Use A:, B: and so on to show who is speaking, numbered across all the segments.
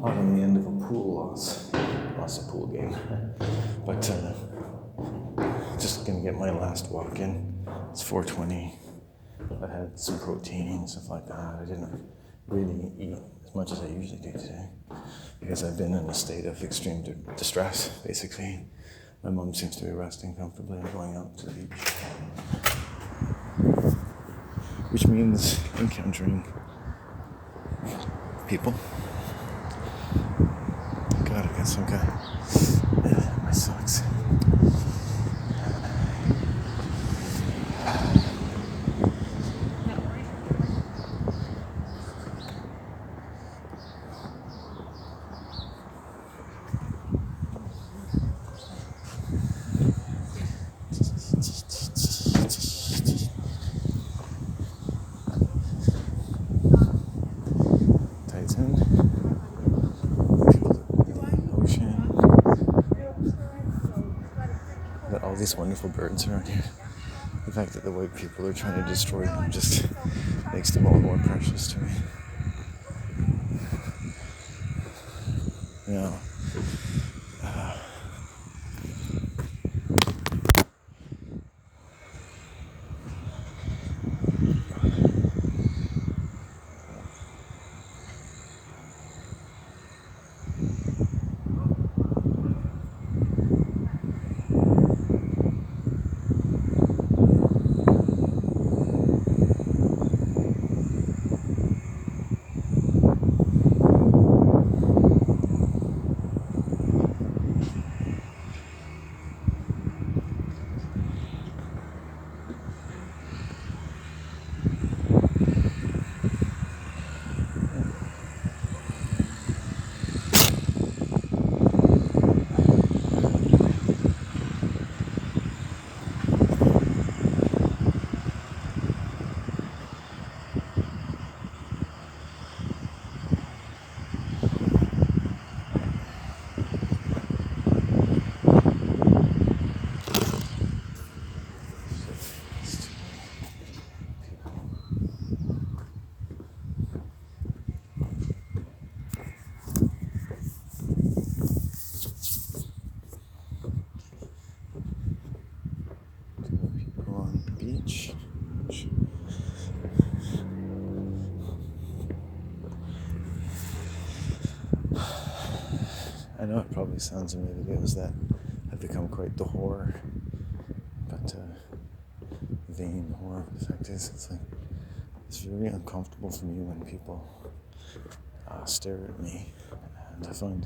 A: out on the end of a pool lost a pool game. But just gonna get my last walk in. It's 4:20. I had some protein, stuff like that. I didn't really eat as much as I usually do today because I've been in a state of extreme distress, basically. My mom seems to be resting comfortably and going out to the beach, which means encountering people. God, I got some kind of my socks. All these wonderful birds around here. The fact that the white people are trying to destroy them just makes them all more precious to me. Yeah. I know it probably sounds in my videos that I've become quite the whore, but vain whore. The fact is, it's very uncomfortable for me when people stare at me, and I find,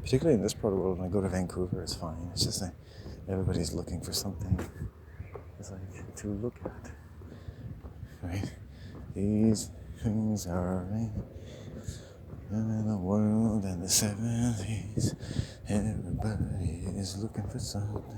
A: particularly in this part of the world, when I go to Vancouver, it's fine. It's just that everybody's looking for something. It's like to look at, right? These things are right. In the world in the 70s, everybody is looking for something.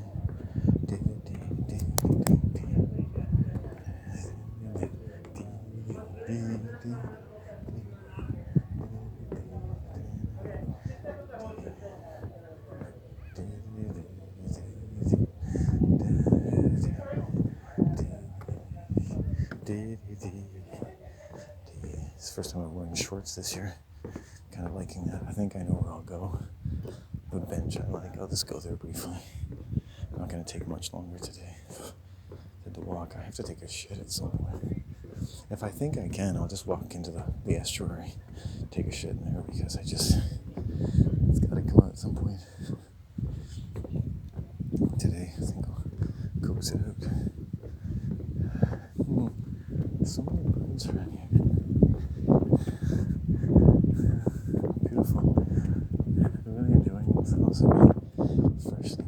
A: It's the first time I'm wearing shorts this year. Kind of liking that. I think I know where I'll go. The bench I like. I'll just go there briefly. I'm not going to take much longer today. To walk. I have to take a shit at some point. If I think I can, I'll just walk into the estuary, take a shit in there because it's got to come out at some point. Today, I think I'll coax it out. So many birds around here. Beautiful. I'm really enjoying themselves. Freshly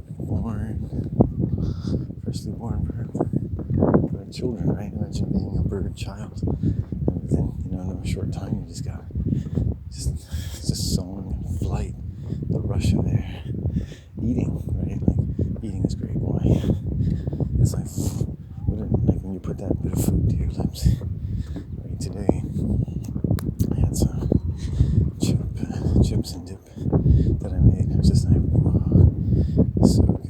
A: born bird. For children, right? Imagine being a bird child. And within, in a short time, you just got just song and flight, the rush of air. Eating, right? Like, eating is great. Why? It's like when you put that bit of food to your lips. Right, today, I had some chips and dip that I made. It was just like, wow, so good.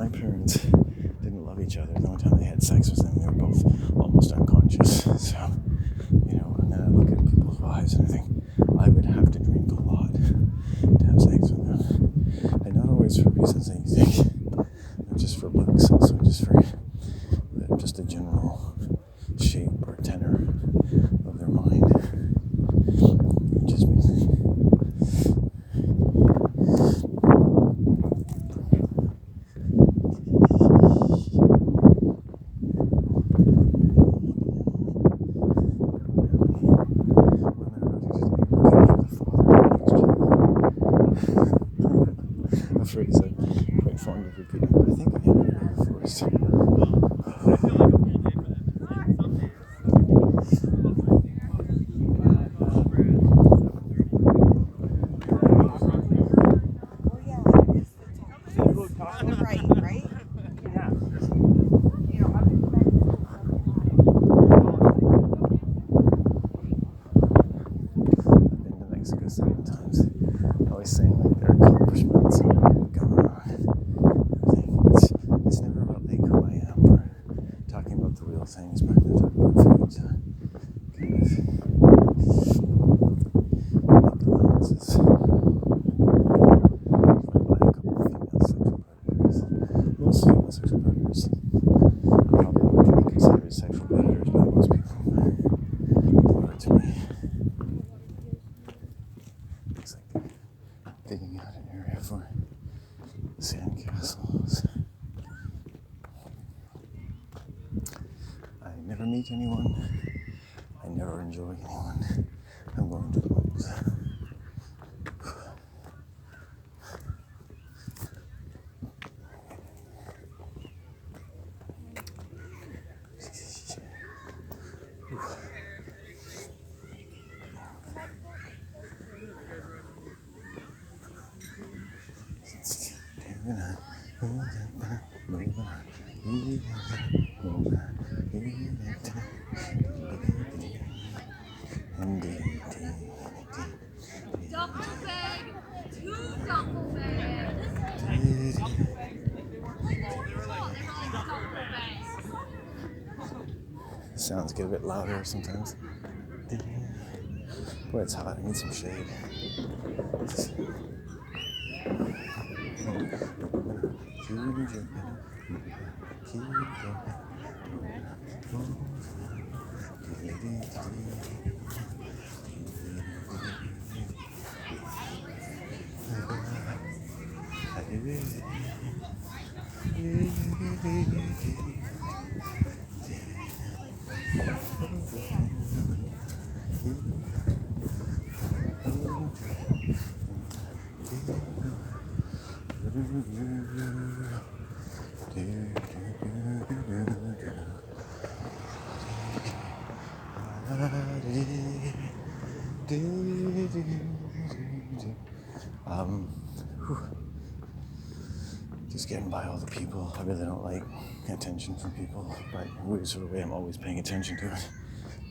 A: my parents didn't love each other. The only time they had sex was when they were both almost unconscious. So, and then I look at people's wives and I think I would have to drink a lot to have sex with them. And not always for reasons that you think, not just for looks, also just a general shape or tenor of their mind. Just music. A phrase I'm quite fond of repeating. I think I am in the forest. Mexico several times, always saying like their accomplishments going on. It's never about like who I am or talking about the real things, but they're talking about food. So kind of make allowances. By a couple of female sexual predators. Most female sexual predators probably would be considered sexual predators by most people. They were to me. Looks like they're digging out an area for sandcastles. I never meet anyone. I never enjoy anyone. I'm going to the woods.
B: Duffel bag, 2 duffel bags.
A: Sounds get a bit louder sometimes. Boy, it's hot. I need some shade. Just getting by all the people. I really don't like attention from people, but in a weird sort of way, I'm always paying attention to it.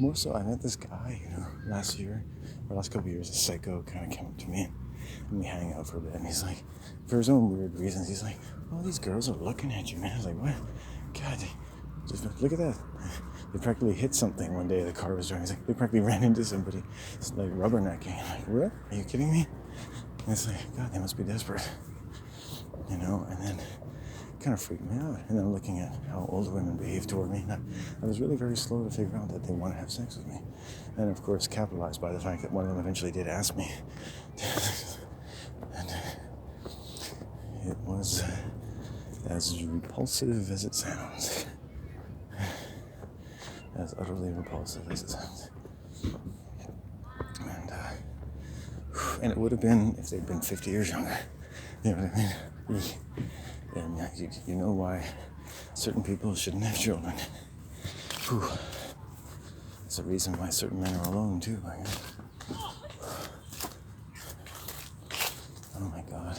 A: More so, I met this guy, last couple of years, a psycho kind of came up to me and we hang out for a bit, and he's like, for his own weird reasons, he's like, "Oh, these girls are looking at you, man." I was like, "What? God, just look at that." They practically hit something one day. The car was driving. He's like, they practically ran into somebody. It's like rubbernecking. I'm like, what? Are you kidding me? And it's like, God, they must be desperate. And then it kind of freaked me out. And then I'm looking at how older women behave toward me. And I was really very slow to figure out that they want to have sex with me. And of course, capitalized by the fact that one of them eventually did ask me. And it was as repulsive as it sounds. As utterly repulsive as it sounds. And it would have been if they'd been 50 years younger. You know what I mean? And you know why certain people shouldn't have children. Whew. It's a reason why certain men are alone too, I guess. Oh my God.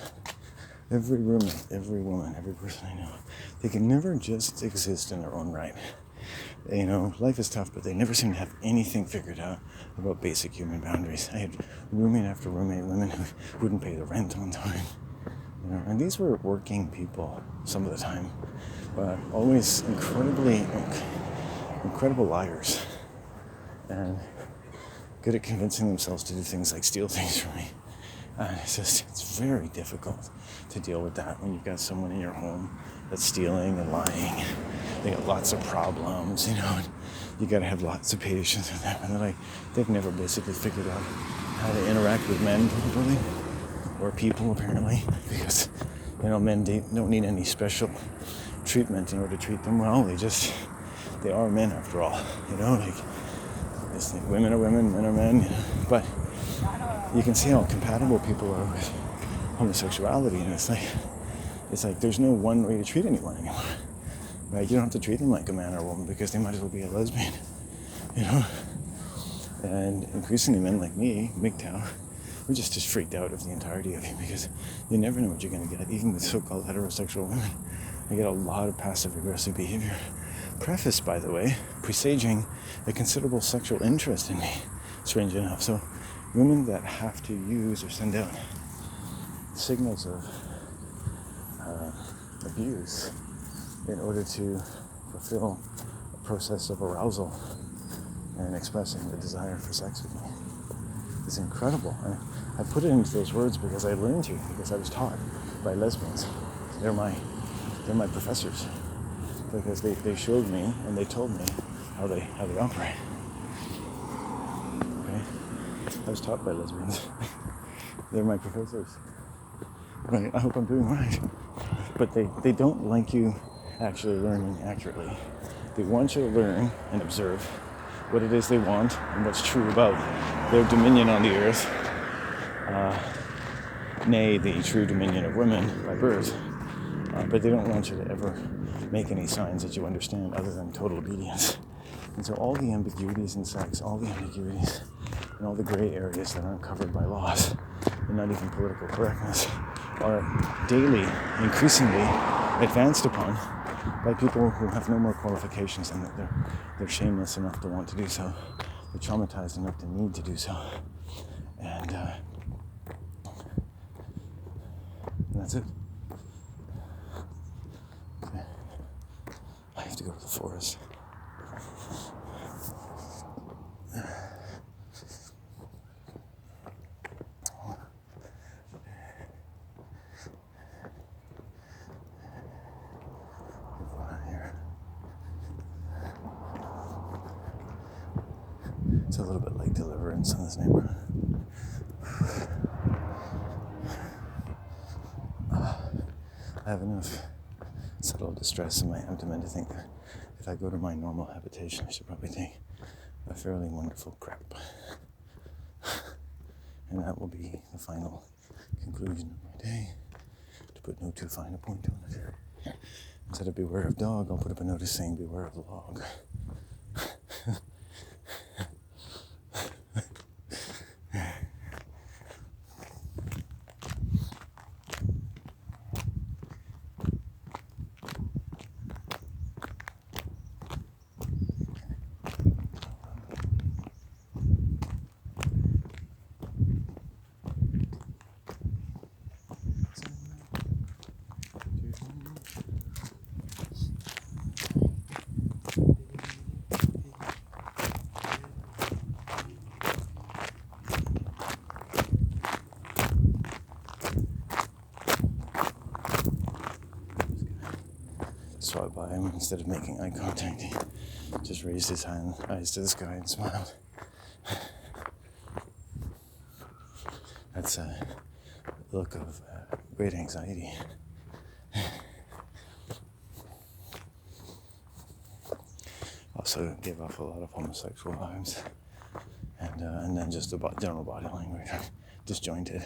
A: Every roommate, every woman, every person I know, they can never just exist in their own right. Life is tough, but they never seem to have anything figured out about basic human boundaries. I had roommate after roommate, women who wouldn't pay the rent on time. And these were working people some of the time, but always incredible liars, and good at convincing themselves to do things like steal things from me. And it's very difficult to deal with that when you've got someone in your home that's stealing and lying. They got lots of problems, and you gotta have lots of patience with them. And they've never basically figured out how to interact with men properly, or people apparently, because men don't need any special treatment in order to treat them well. They are men after all, women are women, men are men, but you can see how compatible people are with homosexuality, and it's like there's no one way to treat anyone anymore, right? You don't have to treat them like a man or a woman because they might as well be a lesbian, And increasingly men like me, MGTOW, we're just freaked out of the entirety of you because you never know what you're going to get, even with so-called heterosexual women. I get a lot of passive-aggressive behavior, prefaced, by the way, presaging a considerable sexual interest in me, strange enough. So women that have to use or send out signals of abuse in order to fulfill a process of arousal and expressing the desire for sex with me is incredible. And I put it into those words because I learned to, because I was taught by lesbians. They're my professors, because they showed me and they told me how they operate. Okay? I was taught by lesbians. They're my professors. Right? I hope I'm doing right. But they don't like you actually learning accurately. They want you to learn and observe what it is they want and what's true about their dominion on the earth, nay, the true dominion of women by birth. But they don't want you to ever make any signs that you understand other than total obedience. And so all the ambiguities in sex, all the ambiguities and all the gray areas that aren't covered by laws, and not even political correctness, are daily, increasingly advanced upon by people who have no more qualifications than that they're shameless enough to want to do so. They're traumatized enough to need to do so. And that's it. Okay. I have to go to the forest. It's a little bit like Deliverance in this neighborhood. I have enough subtle distress in my abdomen to think that if I go to my normal habitation, I should probably take a fairly wonderful crap. And that will be the final conclusion of my day, to put no too fine a point on it. Instead of beware of dog, I'll put up a notice saying beware of the log. Swat by him instead of making eye contact. He just raised his eyes to the sky and smiled. That's a look of great anxiety. Also gave off a lot of homosexual vibes, and then just the general body language, disjointed,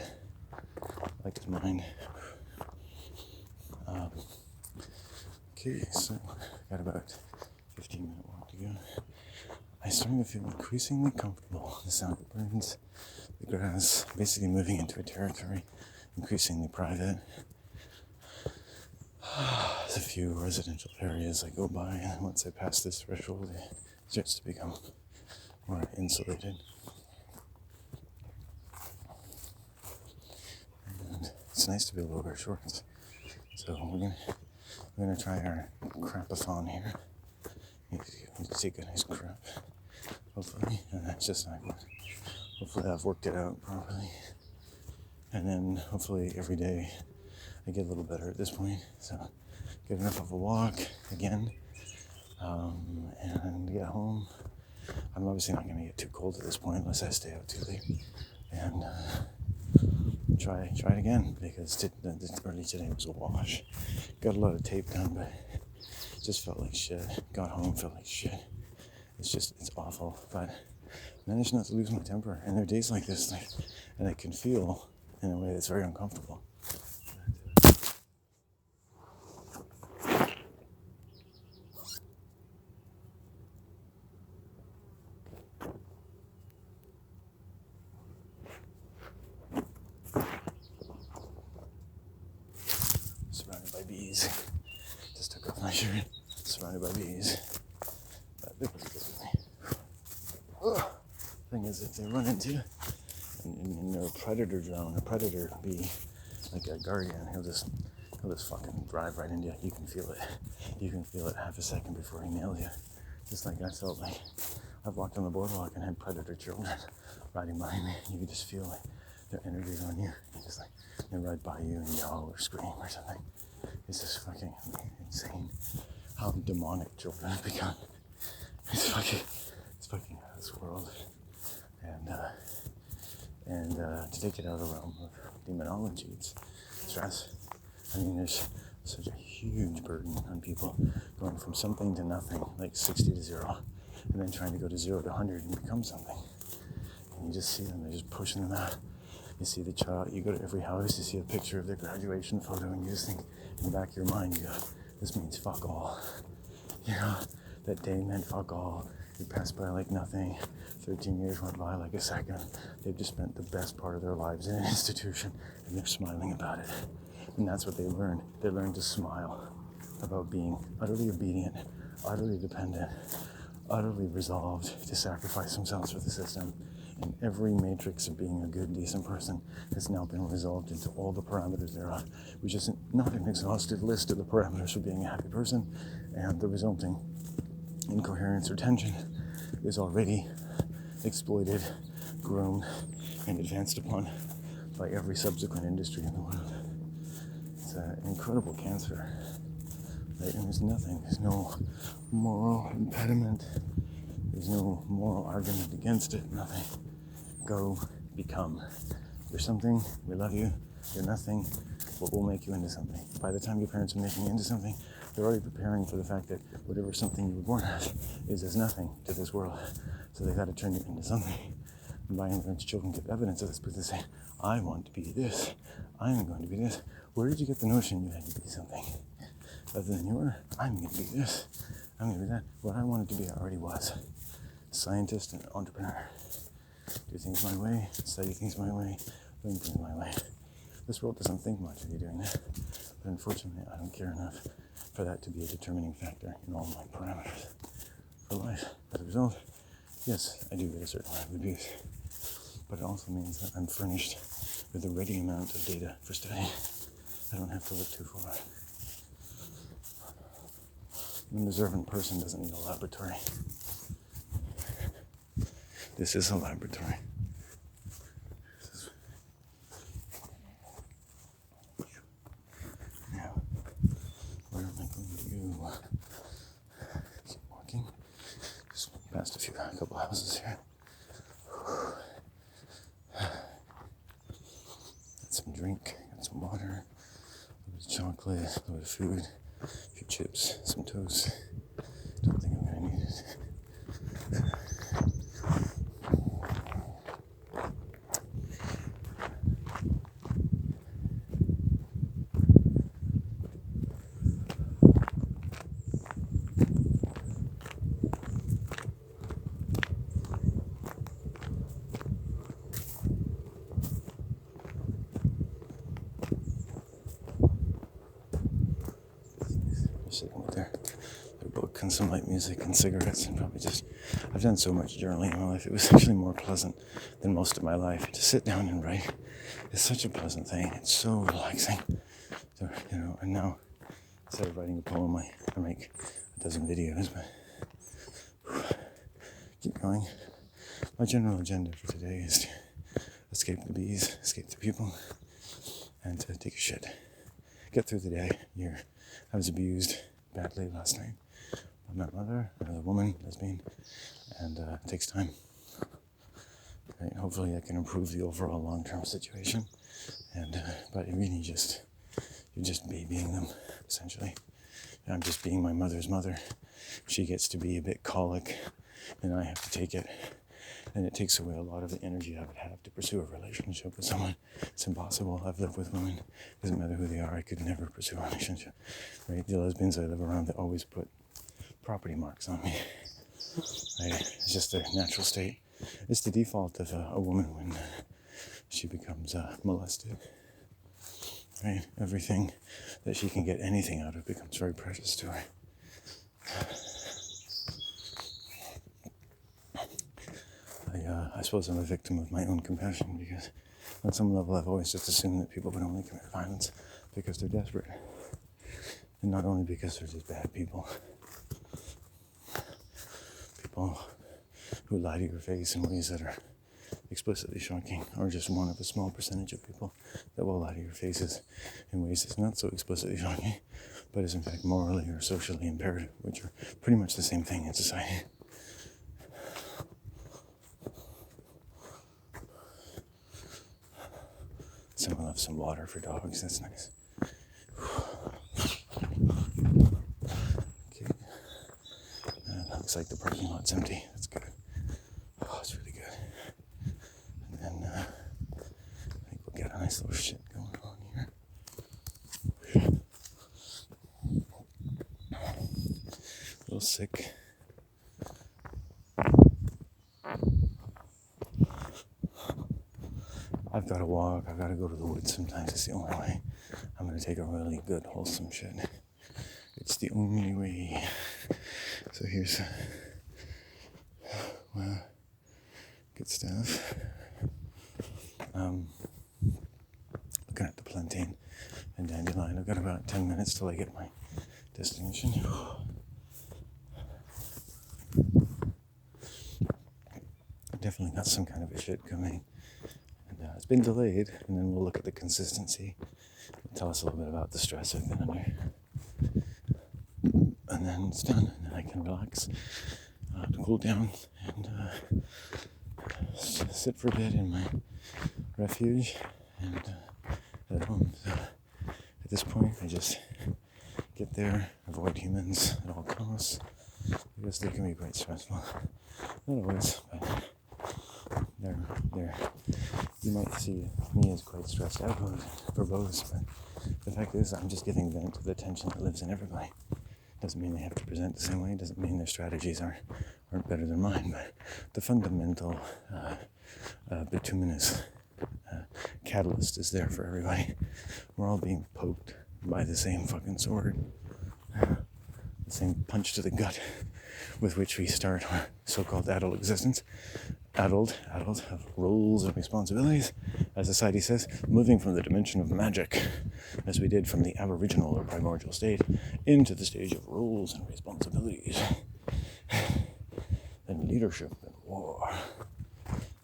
A: like his mind. Okay, so got about 15-minute walk to go. I'm starting to feel increasingly comfortable. The sound of birds, the grass, basically moving into a territory increasingly private. There's a few residential areas I go by, and once I pass this threshold, it starts to become more insulated. And it's nice to be able to wear shorts. So we're gonna try our crapathon here. You take a nice crap, hopefully, and that's just not good. Hopefully I've worked it out properly, and then hopefully every day I get a little better at this point. So get enough of a walk again, and get home. I'm obviously not going to get too cold at this point unless I stay out too late, and try it again, because early today was a wash. Got a lot of tape done, but it just felt like shit. Got home, felt like shit. It's awful, but managed not to lose my temper. And there are days like this, and I can feel in a way that's very uncomfortable. Surrounded by bees. Just took off my shirt. Surrounded by bees. But it was good with me. Thing is, if they run into you and they're a predator drone, a predator bee, like a guardian, he'll just fucking drive right into you. You can feel it. You can feel it half a second before he nails you. Just like I felt like I've walked on the boardwalk and had predator children riding behind me. You can just feel like their energy's on you. You just like they ride by you and yell or scream or something. It's just fucking insane how demonic children have become. It's fucking out of this world. And to take it out of the realm of demonology, it's stress. I mean, there's such a huge burden on people going from something to nothing, like 60 to 0, and then trying to go to 0 to 100 and become something. And you just see them, they're just pushing them out. You see the child, you go to every house, you see a picture of their graduation photo, and you just think, in the back of your mind, you go, this means fuck all. You know, that day meant fuck all. You passed by like nothing. 13 years went by like a second. They've just spent the best part of their lives in an institution, and they're smiling about it. And that's what they learned. They learned to smile about being utterly obedient, utterly dependent, utterly resolved to sacrifice themselves for the system. And every matrix of being a good, decent person has now been resolved into all the parameters thereof, which is not an exhaustive list of the parameters for being a happy person, and the resulting incoherence or tension is already exploited, grown, and advanced upon by every subsequent industry in the world. It's an incredible cancer, right? And there's no moral impediment, there's no moral argument against it, nothing. Go, become. You're something, we love you. You're nothing, but we'll make you into something. By the time your parents are making you into something, they're already preparing for the fact that whatever something you were born as is as nothing to this world. So they got to turn you into something. And by and large, children get evidence of this because they say, I want to be this. I am going to be this. Where did you get the notion you had to be something? Other than you were, I'm going to be this. I'm going to be that. What I wanted to be, I already was. Scientist and entrepreneur. Do things my way, study things my way, learn things my way. This world doesn't think much of you doing that, but unfortunately I don't care enough for that to be a determining factor in all my parameters for life. As a result, yes, I do get a certain amount of abuse, but it also means that I'm furnished with a ready amount of data for study. I don't have to look too far. An observant person doesn't need a laboratory. This is a laboratory. Now, where am I going to keep walking? Just past a couple houses here. Got some drink, got some water, a little bit of chocolate, a little bit of food, a few chips, some toast. Don't think I'm gonna need it. Sitting with their and some light music and cigarettes and probably just, I've done so much journaling in my life. It was actually more pleasant than most of my life. To sit down and write is such a pleasant thing. It's so relaxing. So, and now instead of writing a poem, I make a dozen videos, but keep going. My general agenda for today is to escape the bees, escape the people, and to take a shit. Get through the day. I was abused badly last night by my mother, another woman, lesbian, and it takes time. Right? Hopefully I can improve the overall long-term situation, but you're just babying them, essentially. I'm just being my mother's mother. She gets to be a bit colic, and I have to take it. And it takes away a lot of the energy I would have to pursue a relationship with someone. It's impossible. I've lived with women. Doesn't matter who they are. I could never pursue a relationship. Right? The lesbians I live around, they always put property marks on me. Right? It's just a natural state. It's the default of a woman when she becomes molested. Right? Everything that she can get anything out of becomes very precious to her. I suppose I'm a victim of my own compassion, because on some level I've always just assumed that people would only commit violence because they're desperate. And not only because they're just bad people. People who lie to your face in ways that are explicitly shocking, or just one of a small percentage of people that will lie to your faces in ways that's not so explicitly shocking, but is in fact morally or socially imperative, which are pretty much the same thing in society. Someone left some water for dogs, that's nice. Okay. Looks like the parking lot's empty, that's good. Oh, it's really good. And then I think we'll get a nice little shit going on here. A little sick. I've got to walk, I've got to go to the woods sometimes, it's the only way. I'm going to take a really good, wholesome shit. It's the only way. So here's, well, good stuff. Looking at the plantain and dandelion. I've got about 10 minutes till I get my destination. I've definitely got some kind of a shit coming. It's been delayed, and then we'll look at the consistency. It'll tell us a little bit about the stress I've been under. And then it's done, and then I can relax, cool down, and sit for a bit in my refuge, and at home. So at this point, I just get there, avoid humans at all costs, because they can be quite stressful. Not always, but they're you might see me as quite stressed out, verbose, but the fact is I'm just giving vent to the tension that lives in everybody. Doesn't mean they have to present the same way, doesn't mean their strategies aren't better than mine, but the fundamental bituminous catalyst is there for everybody. We're all being poked by the same fucking sword. The same punch to the gut with which we start our so-called adult existence. Adult of roles and responsibilities, as society says, moving from the dimension of magic, as we did from the aboriginal or primordial state, into the stage of roles and responsibilities. Then leadership and war.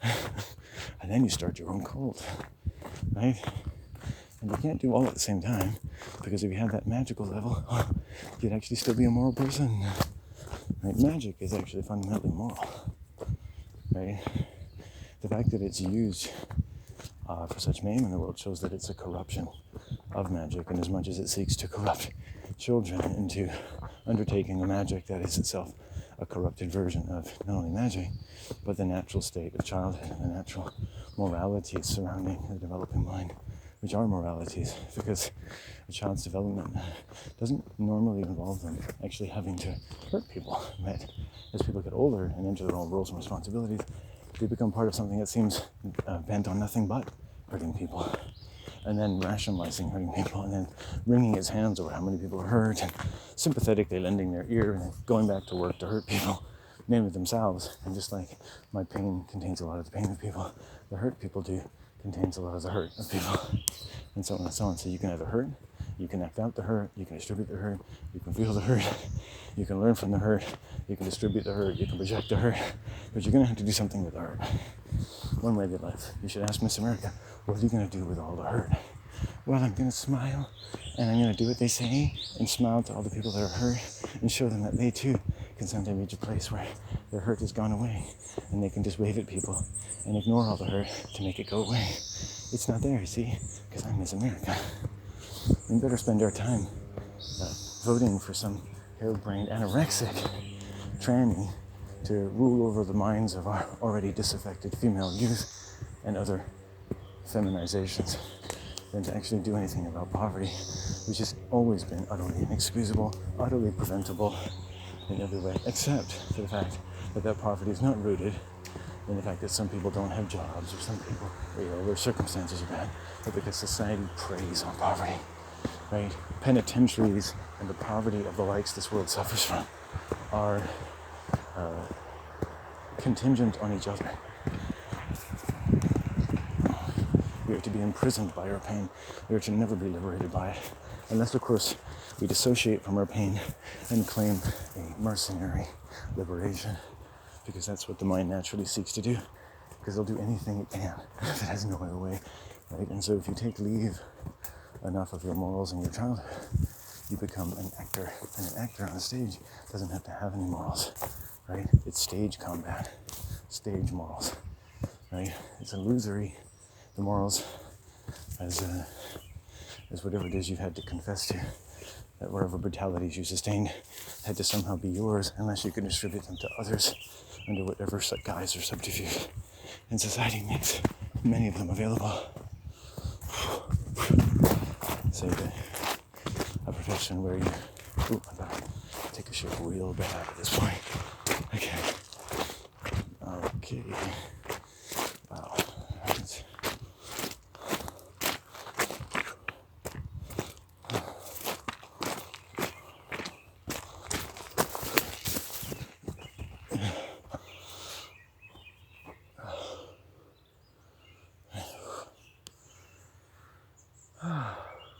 A: And then you start your own cult, right? And you can't do all at the same time, because if you had that magical level, you'd actually still be a moral person. Right? Magic is actually fundamentally moral. Right? The fact that it's used for such maim in the world shows that it's a corruption of magic, and as much as it seeks to corrupt children into undertaking a magic that is itself a corrupted version of not only magic, but the natural state of childhood and the natural moralities surrounding the developing mind, which are moralities, because a child's development doesn't normally involve them actually having to hurt people. Right? As people get older and enter their own roles and responsibilities, they become part of something that seems bent on nothing but hurting people. and then rationalizing hurting people, and then wringing his hands over how many people are hurt, and sympathetically lending their ear, and going back to work to hurt people, namely themselves. And just like my pain contains a lot of the pain of people, the hurt people do contains a lot of the hurt of people, and so on and so on. So you can either hurt, you can act out the hurt, you can distribute the hurt, you can feel the hurt, you can learn from the hurt, you can distribute the hurt, you can project the hurt, but you're going to have to do something with the hurt. One way of your life. You should ask Miss America, what are you going to do with all the hurt? Well, I'm going to smile, and I'm going to do what they say, and smile to all the people that are hurt, and show them that they too can someday reach a place where their hurt has gone away, and they can just wave at people and ignore all the hurt to make it go away. It's not there, you see, because I'm Miss America. We better spend our time voting for some harebrained anorexic tranny to rule over the minds of our already disaffected female youth and other feminizations than to actually do anything about poverty, which has always been utterly inexcusable, utterly preventable in every way, except for the fact that that poverty is not rooted in the fact that some people don't have jobs, or some people are ill, their circumstances are bad, but because society preys on poverty, right? Penitentiaries and the poverty of the likes this world suffers from are contingent on each other. We are to be imprisoned by our pain. We are to never be liberated by it. Unless, of course, we dissociate from our pain and claim a mercenary liberation, because that's what the mind naturally seeks to do, because they'll do anything it can if it has no other way, right? And so if you take leave enough of your morals in your childhood, you become an actor, and an actor on a stage doesn't have to have any morals, right? It's stage combat, stage morals, right? It's illusory, the morals, as whatever it is you've had to confess to, that whatever brutalities you sustained had to somehow be yours, unless you can distribute them to others under whatever guise or subterfuge. And society makes many of them available. Say a profession where you, I better take a shit real bad at this point. Okay. Wow.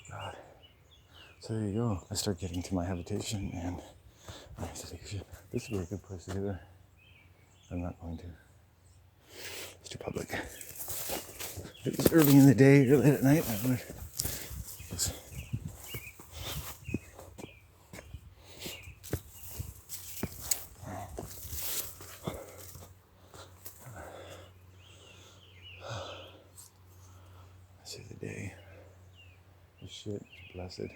A: God. So there you go. I start getting to my habitation, and I have to take a shit. This would be a good place to do it. I'm not going to. It's too public. If it was early in the day or late at night, I would. Just I see the day. This shit is blessed.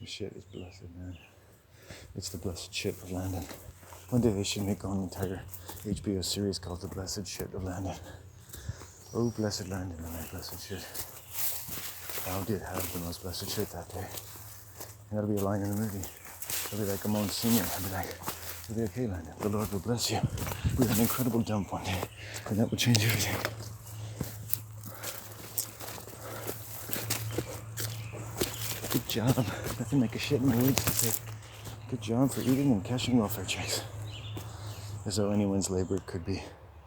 A: This shit is blessed, man. It's the blessed shit of Landon. One day they should make an entire HBO series called The Blessed Shit of Landon. Oh, blessed Landon and my blessed shit. Thou did have the most blessed shit that day. And that'll be a line in the movie. It'll be like a Monsignor. I'll be like, you'll be okay, Landon. The Lord will bless you with an incredible dump one day. And that will change everything. Good job. Nothing like a shit in the woods to say, good job for eating and cashing welfare checks. As though anyone's labor could be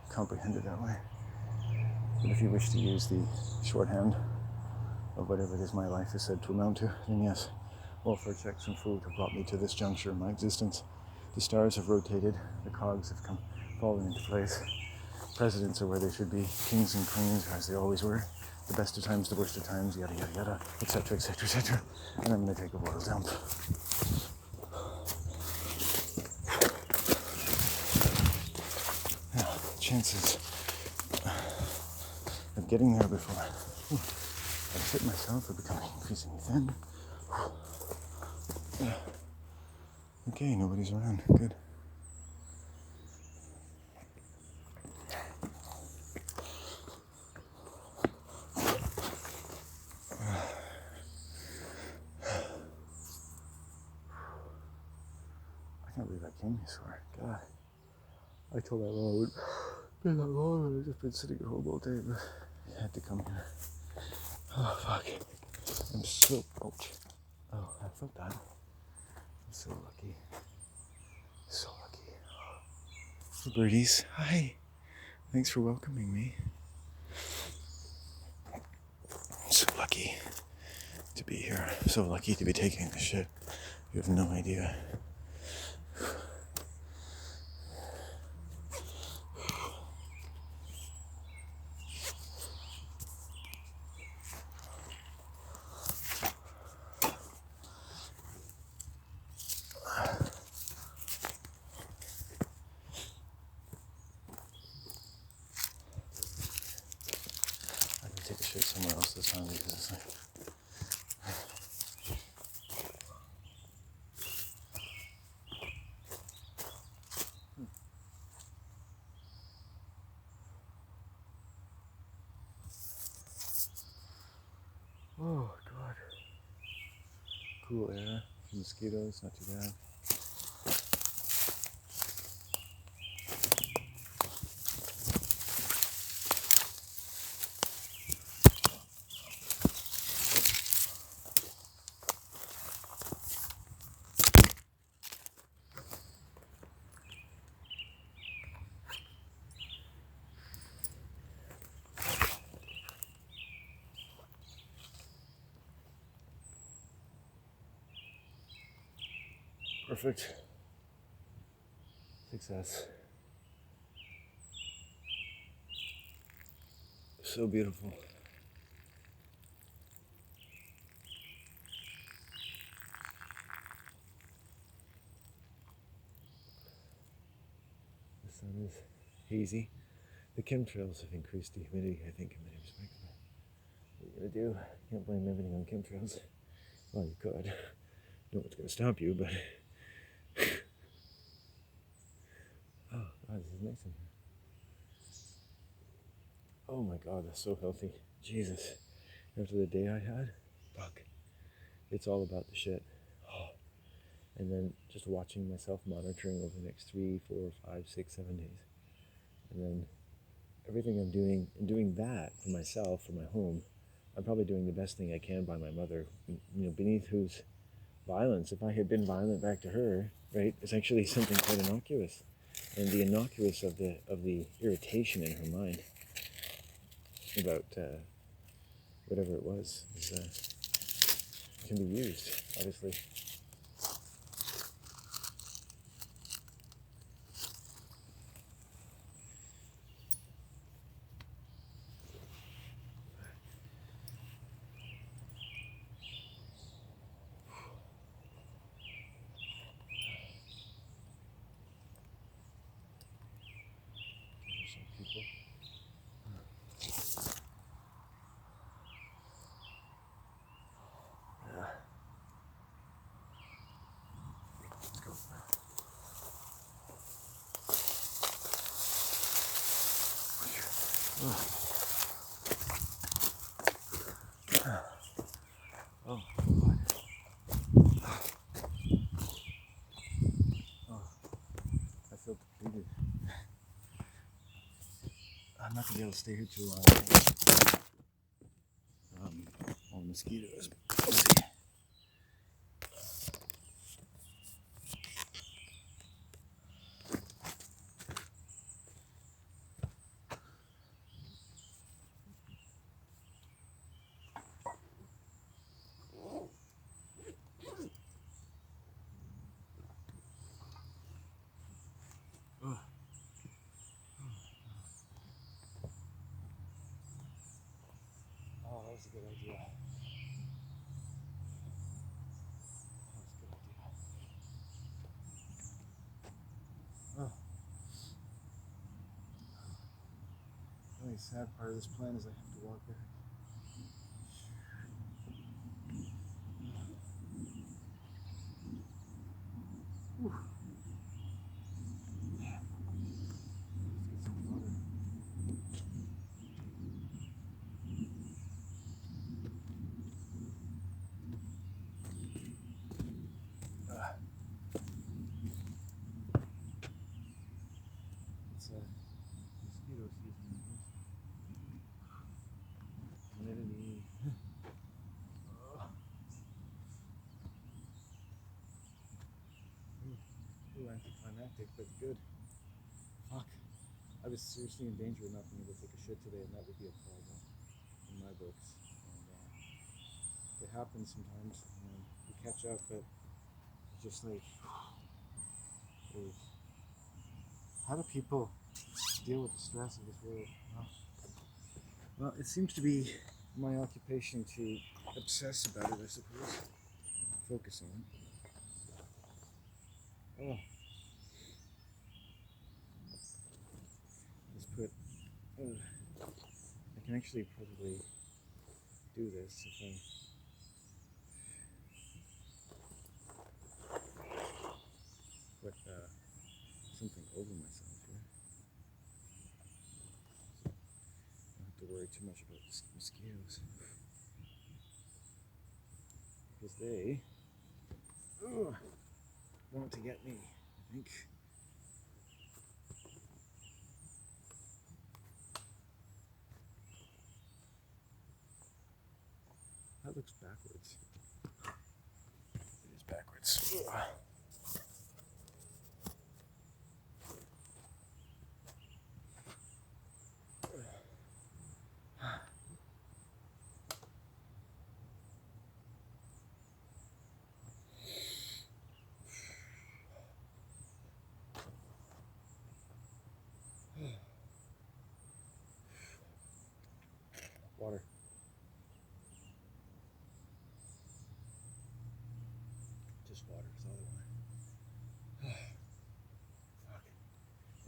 A: comprehended that way. But if you wish to use the shorthand of whatever it is my life is said to amount to, then yes, welfare checks and food have brought me to this juncture in my existence. The stars have rotated, the cogs have fallen into place. Presidents are where they should be, kings and queens are as they always were. The best of times, the worst of times, yada yada yada, etc., etc., etc. And I'm going to take a royal dump. Now, chances of getting there before I fit myself are becoming increasingly thin. Okay, nobody's around. Good. I can't believe I came this far. God. I told that long I would be that long, and I've just been sitting at home all day, but I had to come here. Oh, fuck. I'm so. Ouch. Oh, I felt that. I'm so lucky. So lucky. Hey, birdies. Hi. Thanks for welcoming me. I'm so lucky to be here. So lucky to be taking this shit. You have no idea. I can take a shit somewhere else this time because it's like. Oh, God. Cool air. Mosquitoes, not too bad. Perfect. Success. So beautiful. The sun is hazy. The chemtrails have increased the humidity, I think, in many respects. What are you gonna do? Can't blame everything on chemtrails. Well, you could. No one's gonna stop you, but. Oh, God, this is nice in here. Oh my God, that's so healthy. Jesus. After the day I had, fuck. It's all about the shit. Oh. And then just watching myself monitoring over the next 3, 4, 5, 6, 7 days. And then everything I'm doing, and doing that for myself, for my home, I'm probably doing the best thing I can by my mother, beneath whose violence, if I had been violent back to her, right, it's actually something quite innocuous. And the innocuous of the irritation in her mind about whatever it was can be used, obviously. There's some people. Yeah. Let's go. Oh, God. Oh, I feel depleted. I'm not gonna be able to stay here too long. All the mosquitoes. We'll see. Oh, that was a good idea. That was a good idea. Oh. The only sad part of this plan is I have to walk back. Whew. Man. Let's get some water. It's mosquito season. anticlimactic, but good. Fuck. I was seriously in danger of not being able to take a shit today, and that would be a problem in my books. And it happens sometimes, and you catch up, but it's just like, how do people deal with the stress of this world? Well, it seems to be my occupation to obsess about it, I suppose. Focus on it. Oh. Let's put. I can actually probably do this if I. Put something over myself here. So I don't have to worry too much about mosquitoes. Because they want to get me, I think. That looks backwards. It is backwards. Water. Just water is all I want. Fuck.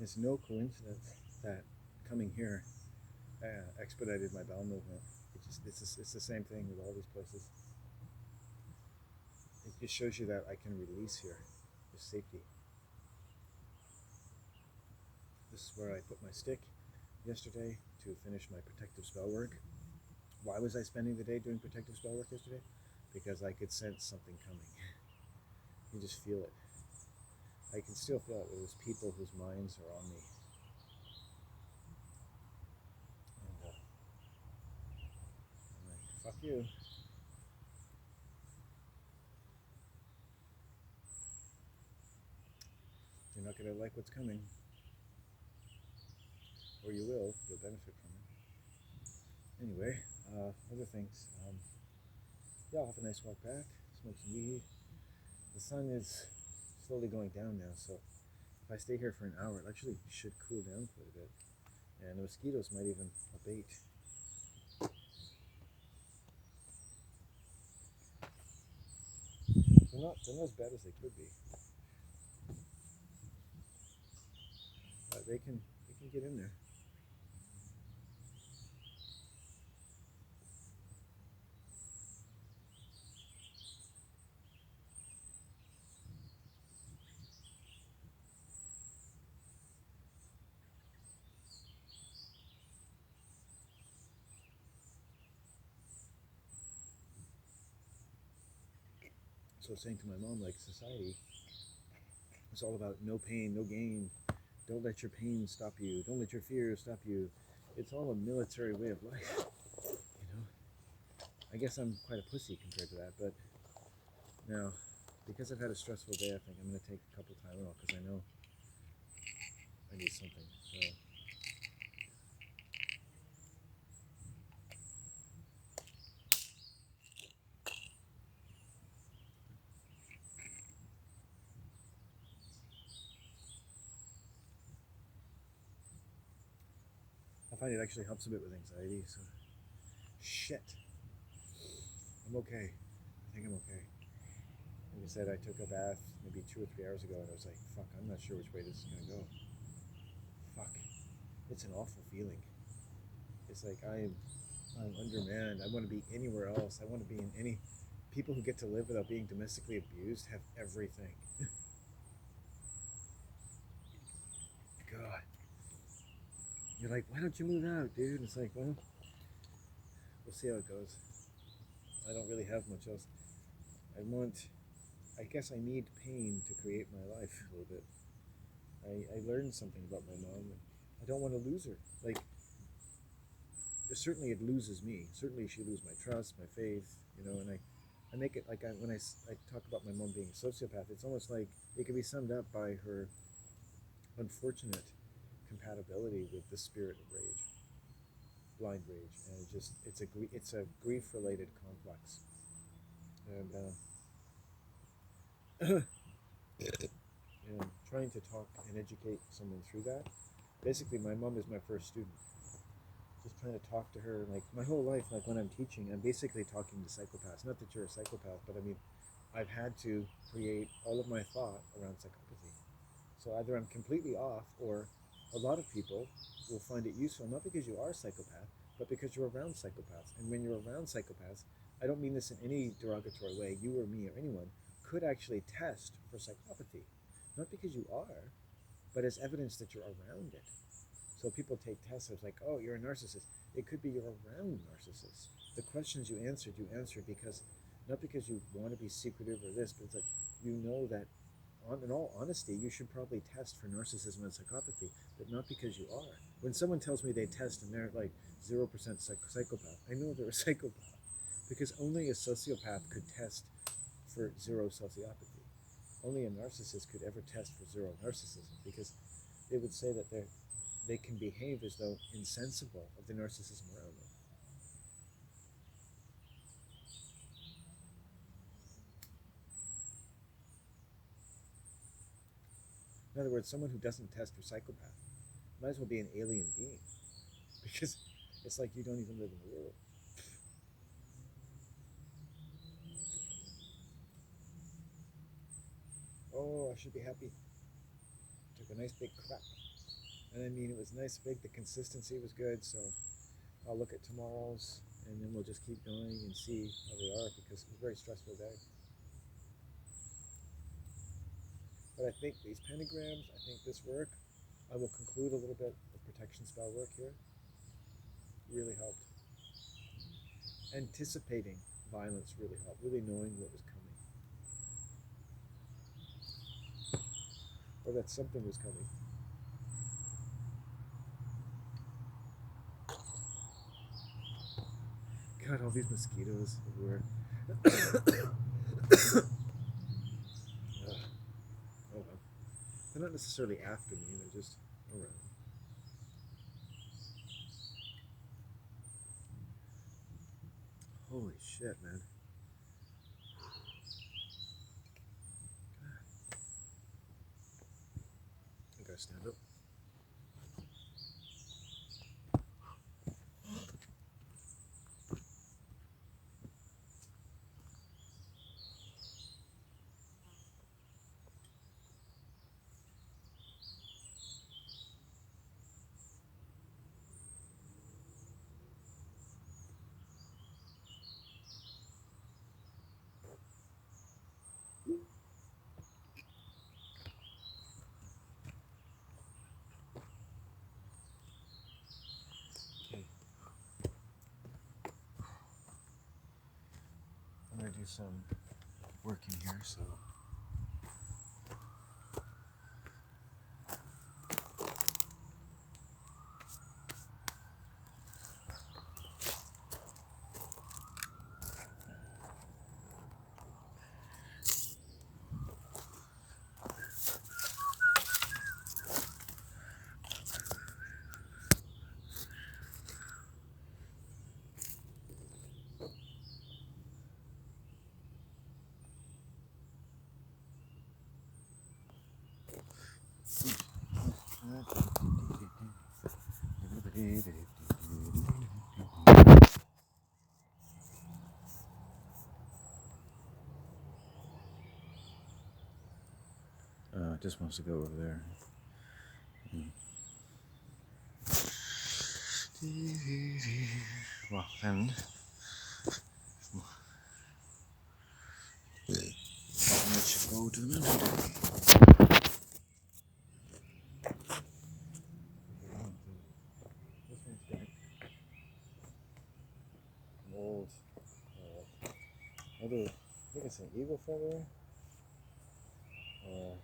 A: It's no coincidence that coming here expedited my bowel movement. It's the same thing with all these places. It just shows you that I can release here with safety. This is where I put my stick yesterday to finish my protective spell work. Why was I spending the day doing protective spell work yesterday? Because I could sense something coming. You just feel it. I can still feel it. There's people whose minds are on me. And I'm like, fuck you. You're not going to like what's coming. Or you will. You'll benefit from it. Anyway, other things. Yeah, I'll have a nice walk back, smoke some weed. The sun is slowly going down now, so if I stay here for an hour, it actually should cool down quite a bit. And the mosquitoes might even abate. They're not as bad as they could be. But they can get in there. So I was saying to my mom, like, society is all about no pain, no gain. Don't let your pain stop you. Don't let your fears stop you. It's all a military way of life, you know. I guess I'm quite a pussy compared to that, but now, because I've had a stressful day, I think I'm going to take a couple Tylenol because I know I need something. So. I find it actually helps a bit with anxiety, so shit. I'm okay. I think I'm okay. Like I said, I took a bath maybe 2 or 3 hours ago and I was like, fuck, I'm not sure which way this is gonna go. Fuck. It's an awful feeling. It's like I'm undermanned. I want to be anywhere else. I want to be in any. People who get to live without being domestically abused have everything. God. You're like, why don't you move out, dude? It's like, well, we'll see how it goes. I don't really have much else. I guess I need pain to create my life a little bit. I learned something about my mom, and I don't want to lose her. Like, certainly it loses me. Certainly she loses my trust, my faith, you know, and I make it like when I talk about my mom being a sociopath, it's almost like it can be summed up by her
C: unfortunate compatibility with the spirit of rage, blind rage, and it's a grief related complex, and and trying to talk and educate someone through that. Basically, my mom is my first student. Just trying to talk to her, like my whole life, like when I'm teaching, I'm basically talking to psychopaths. Not that you're a psychopath, but I mean, I've had to create all of my thought around psychopathy. So either I'm completely off, or a lot of people will find it useful, not because you are a psychopath, but because you're around psychopaths. And when you're around psychopaths, I don't mean this in any derogatory way, you or me or anyone could actually test for psychopathy. Not because you are, but as evidence that you're around it. So people take tests of like, oh, you're a narcissist. It could be you're around narcissists. The questions you answered because, not because you want to be secretive or this, but it's like, you know that in all honesty, you should probably test for narcissism and psychopathy, but not because you are. When someone tells me they test and they're like 0% psychopath, I know they're a psychopath because only a sociopath could test for zero sociopathy. Only a narcissist could ever test for zero narcissism because they would say that they can behave as though insensible of the narcissism around them. In other words, someone who doesn't test for psychopath might as well be an alien being because it's like you don't even live in the world. Oh, I should be happy. Took a nice big crap. And I mean, it was nice big, the consistency was good, so I'll look at tomorrow's and then we'll just keep going and see how they are because it was a very stressful day. But I think these pentagrams, I think this work, I will conclude a little bit of protection spell work here, really helped. Anticipating violence really helped, really knowing what was coming. Or that something was coming. God, all these mosquitoes everywhere. Oh well. They're not necessarily after me, they're just around. Holy shit, man. I gotta stand up. Okay. I'm gonna do some work in here, so. It just wants to go over there. Well, then, I'll let you go to the military. This one's got an old, either, I think it's an eagle feather, or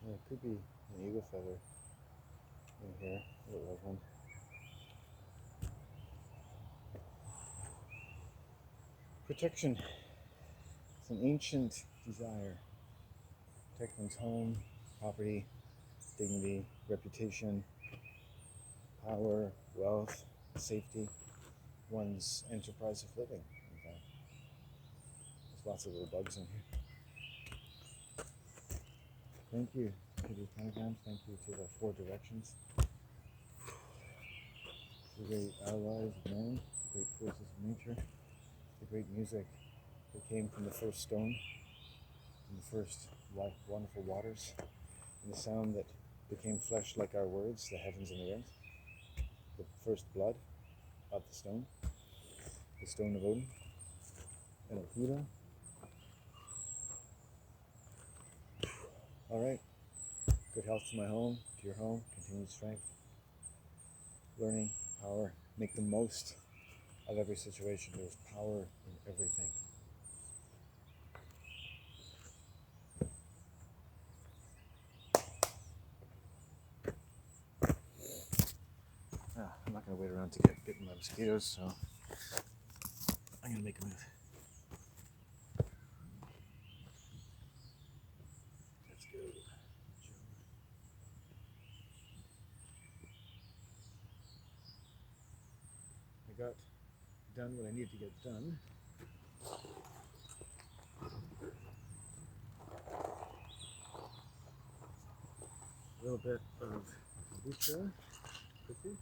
C: it could be an eagle feather in here. It was one. Protection. It's an ancient desire. Protect one's home, property, dignity, reputation, power, wealth, safety, one's enterprise of living. In fact, there's lots of little bugs in here. Thank you to the pentagrams. Thank you to the four directions. The great allies of man, the great forces of nature, the great music that came from the first stone, from the first wonderful waters, and the sound that became flesh like our words, the heavens and the earth, the first blood of the stone of Odin, and Okuda. All right. Good health to my home, to your home, continued strength, learning, power, make the most of every situation. There's power in everything. I'm not going to wait around to get bitten by mosquitoes, so I'm going to make a move. Let's go. I got done what I needed to get done. A little bit of kombucha quickly.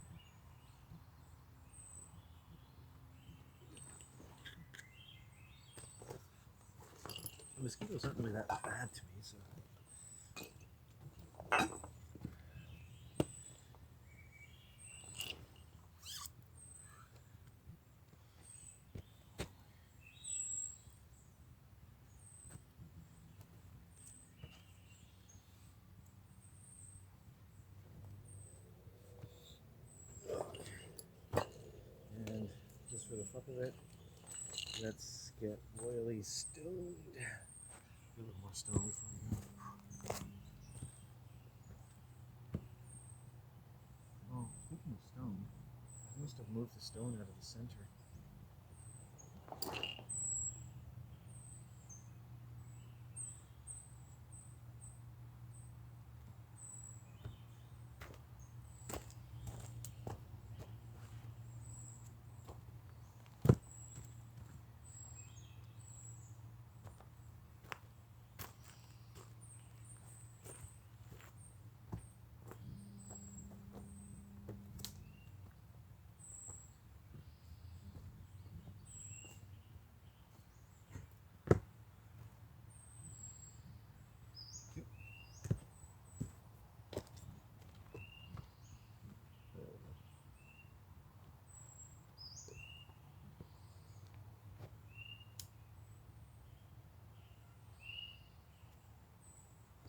C: The mosquitoes aren't really that bad to me, so. And just for the fuck of it, let's get royally stoned. A little more stone before we go. Oh, speaking of stone, I must have moved the stone out of the center.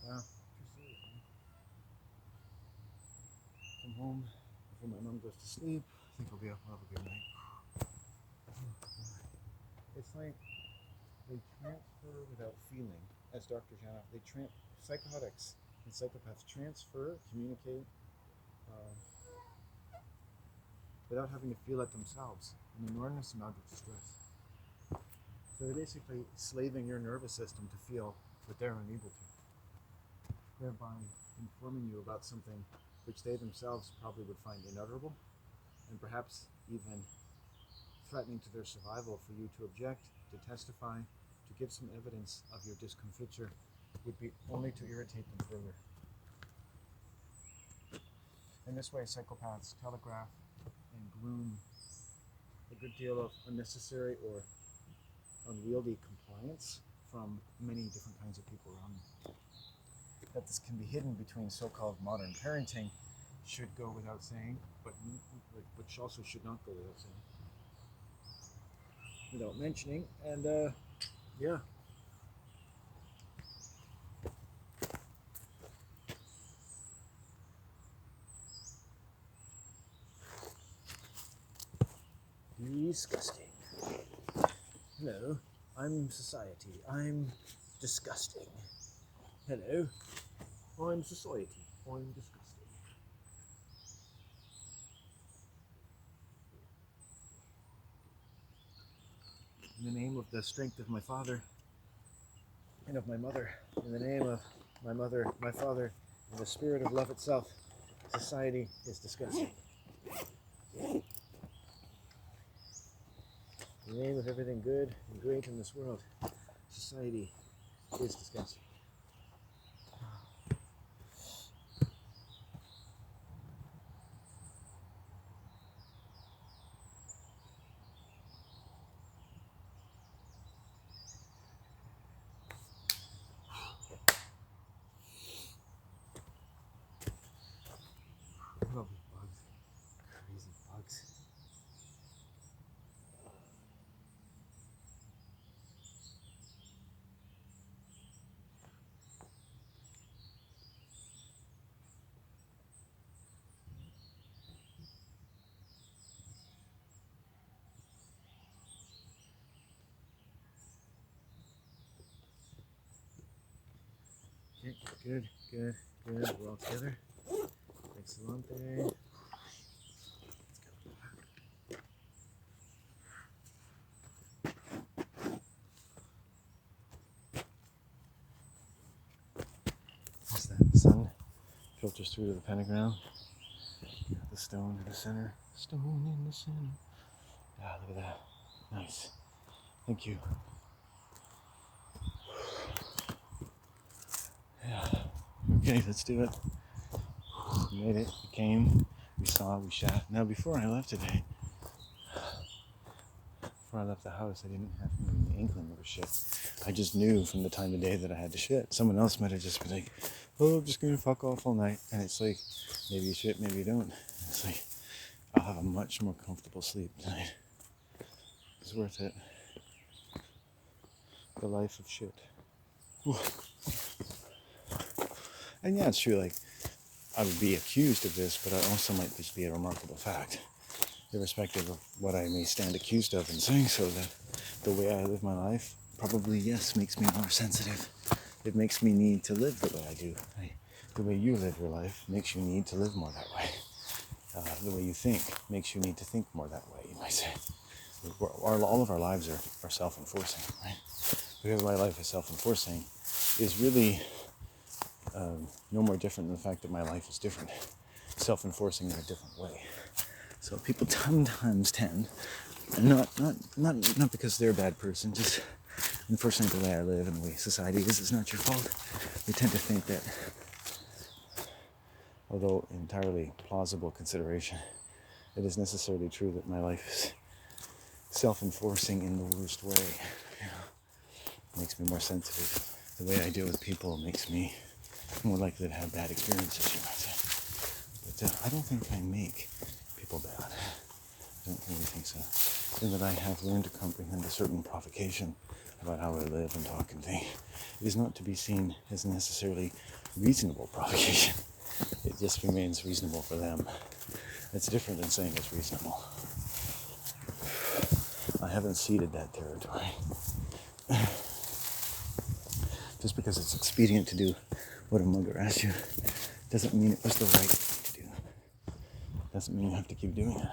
C: Wow. Come home before my mom goes to sleep. I think I'll have a good night. It's like they transfer without feeling, as Dr. Janoff. Psychotics and psychopaths transfer, communicate, without having to feel it themselves. An enormous amount of distress. So they're basically slaving your nervous system to feel what they're unable to, thereby informing you about something which they themselves probably would find inutterable, and perhaps even threatening to their survival. For you to object, to testify, to give some evidence of your discomfiture would be only to irritate them further. In this way, psychopaths telegraph and groom a good deal of unnecessary or unwieldy compliance from many different kinds of people around them. That this can be hidden between so-called modern parenting should go without saying, but which also should not go without saying, without mentioning. And yeah. Disgusting. Hello, I'm society. I'm disgusting. Hello, I'm society. I'm disgusting. In the name of the strength of my father and of my mother, in the name of my mother, my father, in the spirit of love itself, society is disgusting. In the name of everything good and great in this world, society is disgusting. Oh, bugs. Crazy bugs. Okay, good, good, good. We're all together. Excellente. As the sun filters through to the pentagram, the stone in the center. Stone in the center. Ah, look at that. Nice. Thank you. Yeah. Okay, let's do it. We made it. We came. We saw. We shot. Now, before I left today, before I left the house, I didn't have any inkling of a shit. I just knew from the time of day that I had to shit. Someone else might have just been like, "Oh, I'm just gonna fuck off all night," and it's like, maybe you shit, maybe you don't. It's like, I'll have a much more comfortable sleep tonight. It's worth it. The life of shit. Whew. And yeah, it's true, like, I would be accused of this, but I also might just be a remarkable fact. Irrespective of what I may stand accused of in saying so, that the way I live my life probably, yes, makes me more sensitive. It makes me need to live the way I do. The way you live your life makes you need to live more that way. The way you think makes you need to think more that way, you might say. All of our lives are self-enforcing, right? Because my life is self-enforcing is really no more different than the fact that my life is different. Self-enforcing in a different way. So people sometimes tend, and not because they're a bad person, just unfortunately the way I live and the way society is, it's not your fault. We tend to think that, although entirely plausible consideration, it is necessarily true that my life is self-enforcing in the worst way. You know, it makes me more sensitive. The way I deal with people makes me more likely to have bad experiences, you might say. But I don't think I make people bad. I don't really think so. In that I have learned to comprehend a certain provocation about how I live and talk and think. It is not to be seen as necessarily reasonable provocation. It just remains reasonable for them. It's different than saying it's reasonable. I haven't ceded that territory. Just because it's expedient to do what a mugger asked you doesn't mean it was the right thing to do. Doesn't mean you have to keep doing it.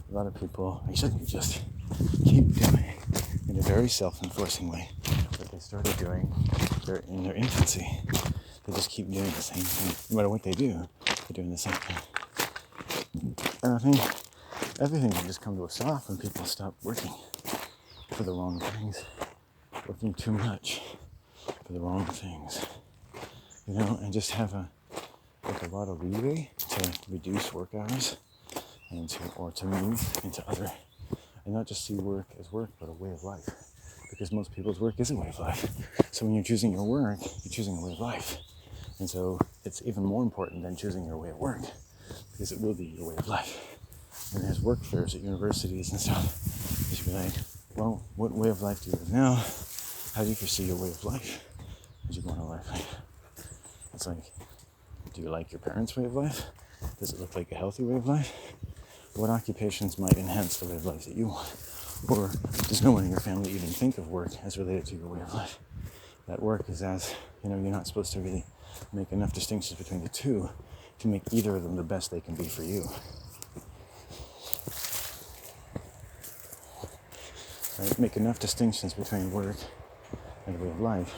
C: A lot of people actually just keep doing in a very self-enforcing way what they started doing in their infancy. They just keep doing the same thing. No matter what they do, they're doing the same thing. And I think everything can just come to a stop when people stop working for the wrong things. Working too much for the wrong things. You know, and just have a lot of leeway to reduce work hours and to move into other, and not just see work as work, but a way of life. Because most people's work is a way of life. So when you're choosing your work, you're choosing a way of life. And so it's even more important than choosing your way of work, because it will be your way of life. And there's work fairs at universities and stuff. You should be like, well, what way of life do you live now? How do you foresee your way of life as you go on a life? It's like, do you like your parents' way of life? Does it look like a healthy way of life? What occupations might enhance the way of life that you want? Or does no one in your family even think of work as related to your way of life? That work is as, you're not supposed to really make enough distinctions between the two to make either of them the best they can be for you. Right? Make enough distinctions between work and way of life,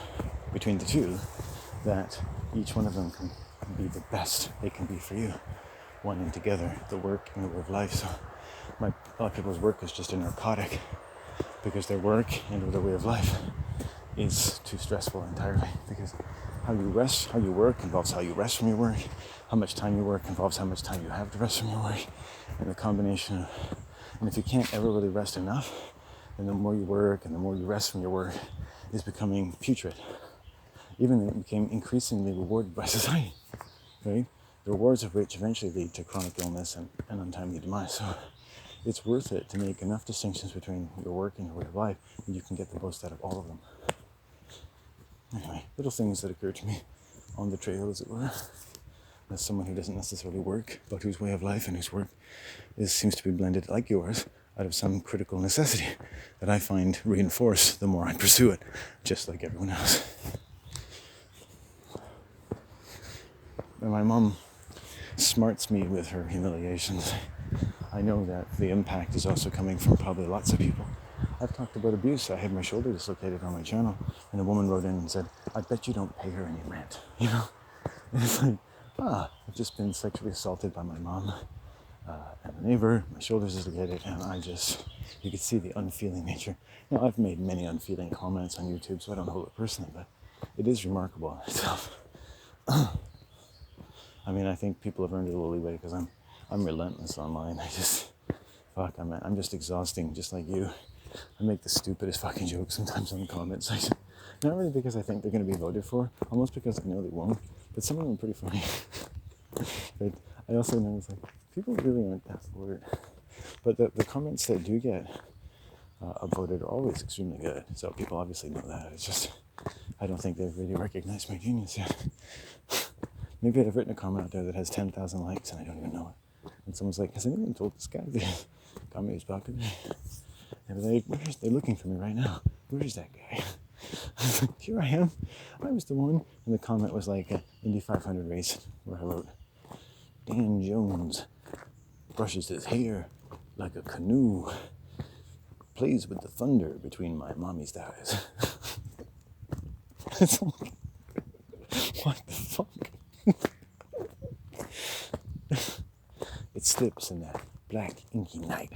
C: between the two,
A: that each one of them can be the best they can be for you, one and together, the work and the way of life. So a lot of people's work is just a narcotic because their work and their way of life is too stressful entirely, because how you rest, how you work involves how you rest from your work, how much time you work involves how much time you have to rest from your work, and the combination of, and if you can't ever really rest enough, then the more you work and the more you rest from your work is becoming putrid. Even it became increasingly rewarded by society, right? The rewards of which eventually lead to chronic illness and untimely demise. So it's worth it to make enough distinctions between your work and your way of life that you can get the most out of all of them. Anyway, little things that occur to me on the trail, as it were, as someone who doesn't necessarily work, but whose way of life and whose work seems to be blended like yours out of some critical necessity that I find reinforced the more I pursue it, just like everyone else. And my mom smarts me with her humiliations. I know that the impact is also coming from probably lots of people. I've talked about abuse. I had my shoulder dislocated on my channel, and a woman wrote in and said, "I bet you don't pay her any rent," you know? And it's like, I've just been sexually assaulted by my mom and a neighbor, my shoulder's dislocated, and you could see the unfeeling nature. Now, I've made many unfeeling comments on YouTube, so I don't hold it personally, but it is remarkable in itself. I mean, I think people have earned a little leeway because I'm relentless online. I'm just exhausting, just like you. I make the stupidest fucking jokes sometimes on the comment section. Not really because I think they're going to be voted for, almost because I know they won't, but some of them are pretty funny. But I also know it's like, people really aren't that for it. But the comments that do get upvoted are always extremely good, so people obviously know that. It's just, I don't think they've really recognized my genius yet. Maybe I've written a comment out there that has 10,000 likes and I don't even know it. And someone's like, has anyone told this guy that comedy is popular? And they're looking for me right now. Where is that guy? Here I am. I was the one. And the comment was like Indy 500 race where I wrote, Dan Jones brushes his hair like a canoe, plays with the thunder between my mommy's thighs. It's like, what the fuck? It slips in that black inky night,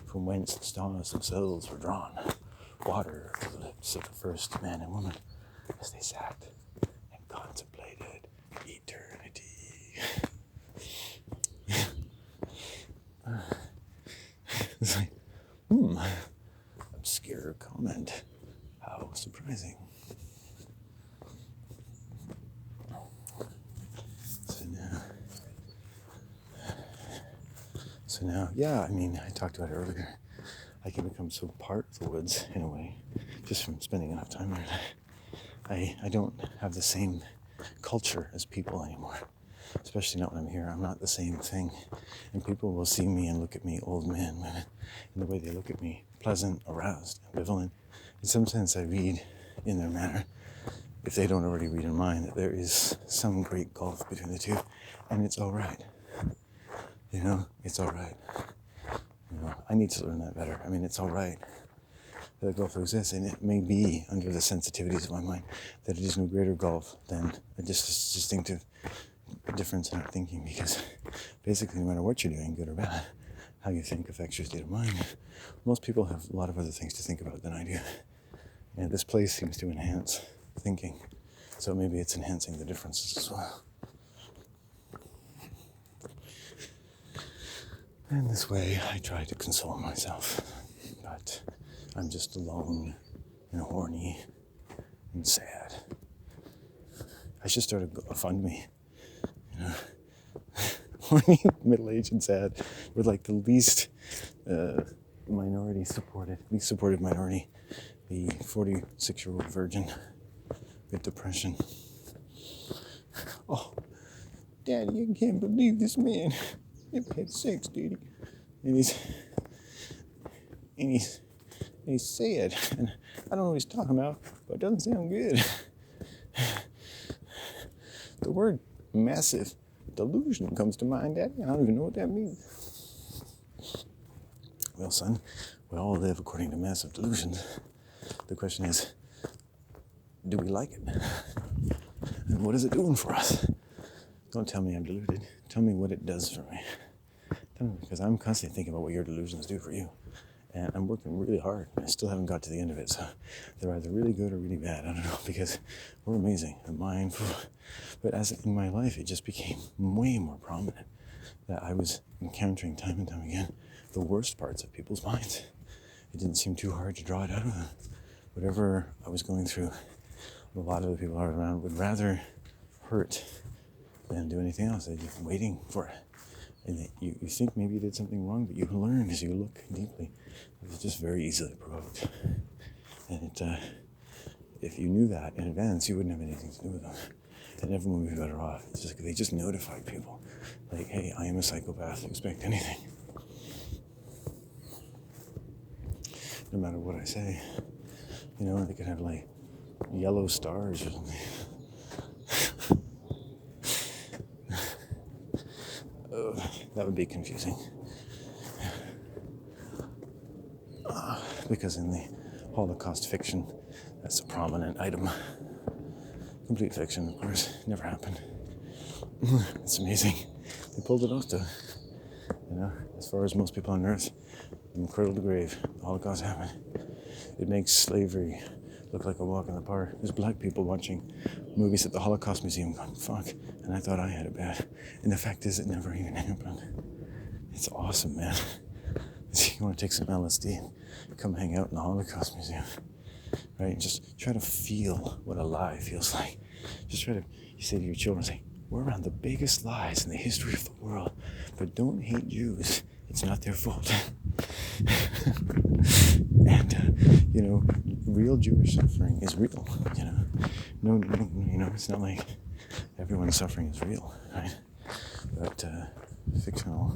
A: from whence the stars themselves were drawn, water to the lips of the first man and woman as they sat and contemplated eternity. It's like, obscure comment. How surprising. So now, yeah, I mean, I talked about it earlier. I can become so part of the woods in a way, just from spending enough time there. I don't have the same culture as people anymore, especially not when I'm here. I'm not the same thing. And people will see me and look at me, old man, women, in the way they look at me, pleasant, aroused, ambivalent. In some sense, I read in their manner, if they don't already read in mine, that there is some great gulf between the two, and it's all right. You know, it's all right. You know, I need to learn that better. I mean, it's all right that a gulf exists, and it may be under the sensitivities of my mind that it is no greater gulf than a distinctive difference in our thinking, because basically no matter what you're doing, good or bad, how you think affects your state of mind. Most people have a lot of other things to think about than I do, and this place seems to enhance thinking, so maybe it's enhancing the differences as well. And this way I try to console myself, but I'm just alone and horny and sad. I should start a GoFundMe, you know, horny, middle-aged and sad. We're like the least supported minority, the 46-year-old virgin with depression. Oh, Daddy, I can't believe this man never had sex, did he? And he's sad, and I don't know what he's talking about, but it doesn't sound good. The word massive delusion comes to mind, Daddy. I don't even know what that means. Well, son, we all live according to massive delusions. The question is, do we like it? And what is it doing for us? Don't tell me I'm deluded. Tell me what it does for me. Tell me, because I'm constantly thinking about what your delusions do for you. And I'm working really hard. I still haven't got to the end of it. So they're either really good or really bad. I don't know, because we're amazing. The mind. But as in my life, it just became way more prominent that I was encountering time and time again the worst parts of people's minds. It didn't seem too hard to draw it out of them. Whatever I was going through, a lot of the people around would rather hurt than do anything else. They're just waiting for it. And you think maybe you did something wrong, but you learn as you look deeply. It's just very easily provoked. And if you knew that in advance, you wouldn't have anything to do with them. And everyone would be better off. It's just, they just notified people. Like, hey, I am a psychopath, expect anything. No matter what I say. You know, they could have like yellow stars or something. That would be confusing. Because in the Holocaust fiction, that's a prominent item. Complete fiction, of course, never happened. It's amazing. They pulled it off though. You know, as far as most people on Earth, from cradle to grave, the Holocaust happened. It makes slavery look like a walk in the park. There's black people watching movies at the Holocaust Museum going, fuck, and I thought I had it bad. And the fact is, it never even happened. It's awesome, man. You want to take some LSD and come hang out in the Holocaust Museum, right? And just try to feel what a lie feels like. Just try to, you say to your children, say, we're around the biggest lies in the history of the world, but don't hate Jews. It's not their fault. And, you know, real Jewish suffering is real, you know. No, you know, it's not like everyone's suffering is real, right? But fictional.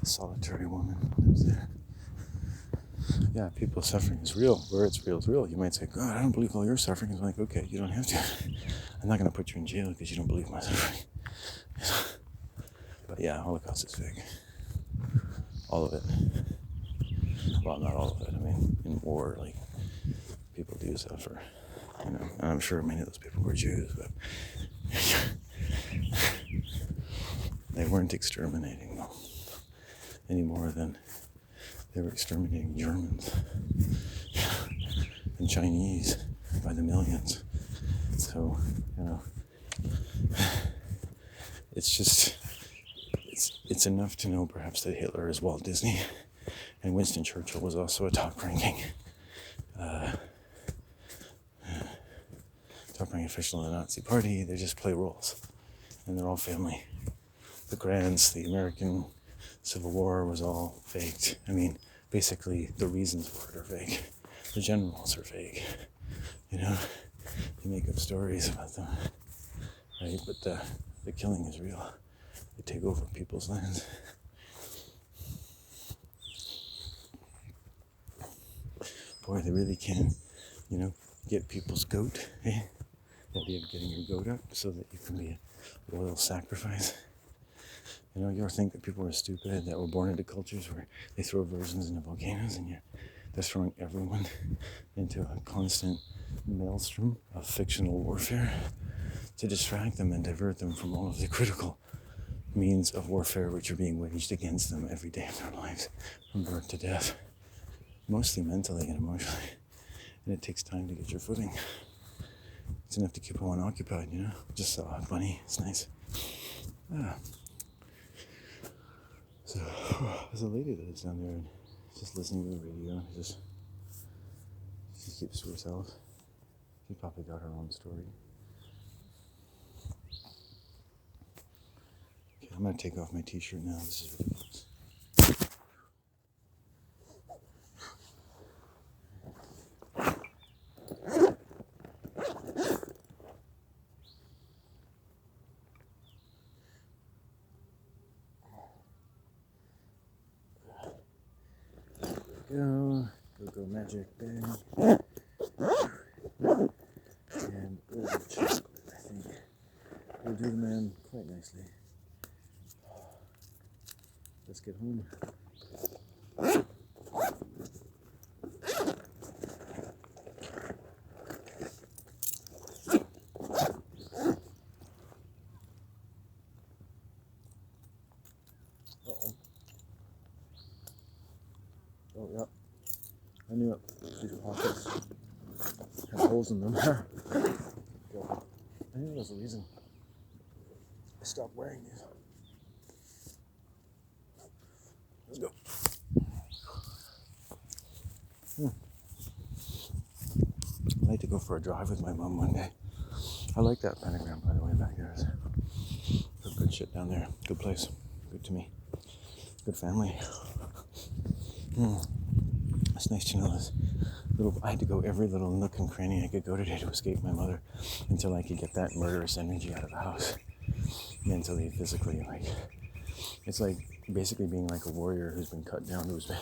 A: Solitary woman lives there. Yeah, people's suffering is real. Where it's real is real. You might say, God, I don't believe all your suffering. I'm like, okay, you don't have to. I'm not going to put you in jail because you don't believe my suffering. But yeah, Holocaust is fake. All of it. Well, not all of it. I mean, in war, like, people do suffer. You know, and I'm sure many of those people were Jews, but they weren't exterminating them any more than they were exterminating Germans and Chinese by the millions. So, you know, it's just, it's enough to know perhaps that Hitler is Walt Disney and Winston Churchill was also a top-ranking official in the Nazi Party. They just play roles, and they're all family. The grants, the American Civil War was all faked. I mean, basically, the reasons for it are fake. The generals are fake. You know, they make up stories about them, right? But the killing is real. They take over people's lands. Boy, they really can, you know, get people's goat. Eh? The idea of getting your goat up so that you can be a royal sacrifice. You know, you ever think that people are stupid, that were born into cultures where they throw virgins into volcanoes and they're throwing everyone into a constant maelstrom of fictional warfare to distract them and divert them from all of the critical means of warfare which are being waged against them every day of their lives, from birth to death, mostly mentally and emotionally. And it takes time to get your footing. It's enough to keep one occupied, you know? Just saw a bunny, it's nice. So, there's a lady that lives down there and just listening to the radio. She keeps to herself. She probably got her own story. Okay, I'm gonna take off my t-shirt now. This is ridiculous. go. Go magic bag. And golden chocolate, I think. Will do the man quite nicely. Let's get home. Uh-oh. Oh, yeah. I knew it. These pockets have holes in them. I knew there was a reason I stopped wearing these. Let's go. I'd like to go for a drive with my mom one day. I like that pentagram, by the way, back there. There's good shit down there. Good place. Good to me. Good family. It's nice to know this I had to go every little nook and cranny I could go today to escape my mother until I could get that murderous energy out of the house. Mentally, physically, it's like basically being like a warrior who's been cut down to his bed.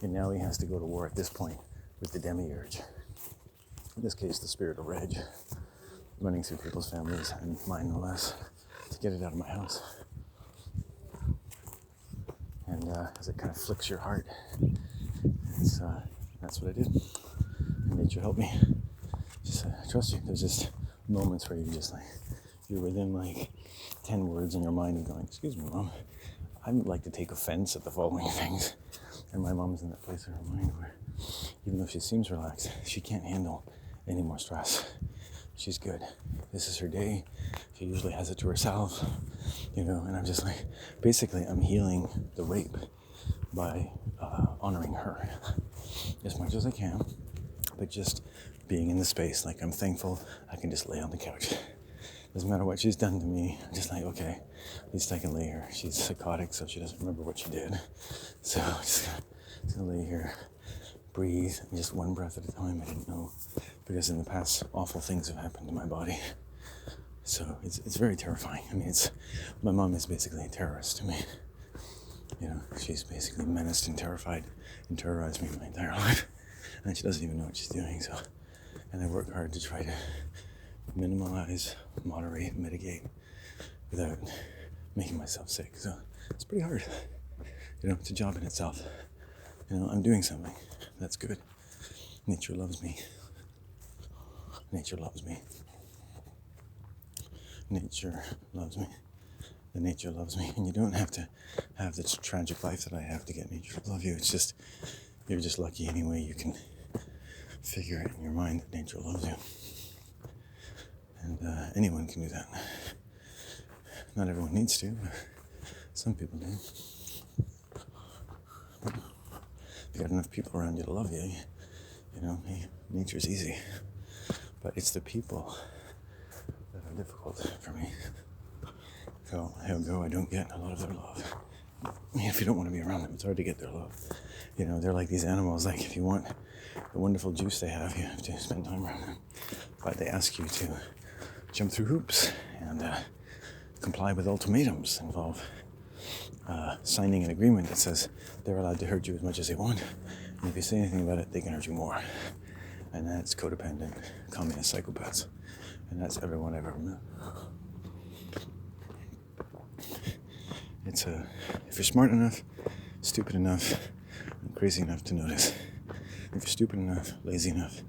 A: And now he has to go to war at this point with the demiurge. In this case, the spirit of rage running through people's families and mine no less to get it out of my house. And as it kind of flicks your heart, that's what I did. And nature helped me. Just trust you. There's just moments where you're within 10 words in your mind and going, excuse me, Mom, I would like to take offense at the following things. And my mom's in that place in her mind where even though she seems relaxed, she can't handle any more stress. She's good. This is her day. She usually has it to herself, and I'm just basically I'm healing the rape by honoring her as much as I can, but just being in the space. I'm thankful I can just lay on the couch. Doesn't matter what she's done to me. I'm just okay, at least I can lay here. She's psychotic, so she doesn't remember what she did. So I'm just gonna lay here, breathe, and just one breath at a time. I didn't know, because in the past, awful things have happened to my body. So it's very terrifying. My mom is basically a terrorist to me. She's basically menaced and terrified and terrorized me my entire life. And she doesn't even know what she's doing, and I work hard to try to minimize, moderate, mitigate without making myself sick. So it's pretty hard. It's a job in itself. I'm doing something. That's good. Nature loves me. Nature loves me. Nature loves me. The nature loves me. And you don't have to have this tragic life that I have to get nature to love you. It's just, you're just lucky anyway. You can figure it in your mind that nature loves you. And anyone can do that. Not everyone needs to, but some people do. If you got enough people around you to love you, nature's easy. But it's the people that are difficult for me. So I don't get a lot of their love. If you don't want to be around them, it's hard to get their love. They're like these animals. If you want the wonderful juice they have, you have to spend time around them. But they ask you to jump through hoops and comply with ultimatums, involve signing an agreement that says they're allowed to hurt you as much as they want, and if you say anything about it, they can hurt you more. And that's codependent, communist psychopaths, and that's everyone I've ever met. It's if you're smart enough, stupid enough, and crazy enough to notice. If you're stupid enough, lazy enough,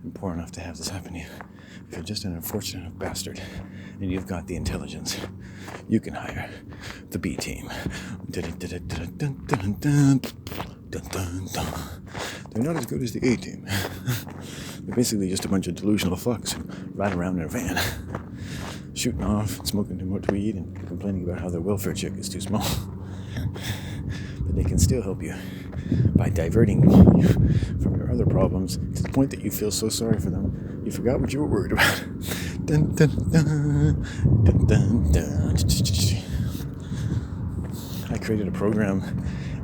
A: and poor enough to have this happen to you, if you're just an unfortunate enough bastard, and you've got the intelligence, you can hire the B team. They're not as good as the A team. They're basically just a bunch of delusional fucks who ride around in a van, shooting off, smoking too much weed, and complaining about how their welfare check is too small. But they can still help you by diverting you from your other problems to the point that you feel so sorry for them, you forgot what you were worried about. Dun, dun, dun, dun, dun, dun. I created a program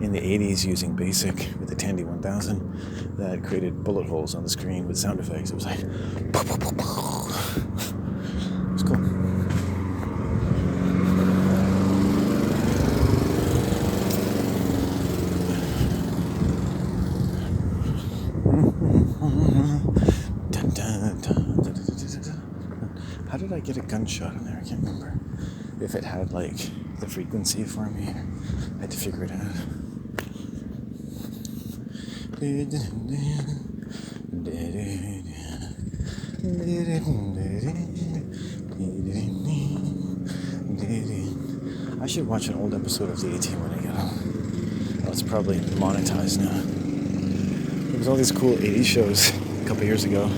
A: in the 80s using BASIC with the Tandy 1000 that created bullet holes on the screen with sound effects. It was it was cool. get a gunshot in there? I can't remember if it had like the frequency for me. I had to figure it out. I should watch an old episode of the A-Team when I get home. Oh, it's probably monetized now. There was all these cool 80s shows a couple years ago.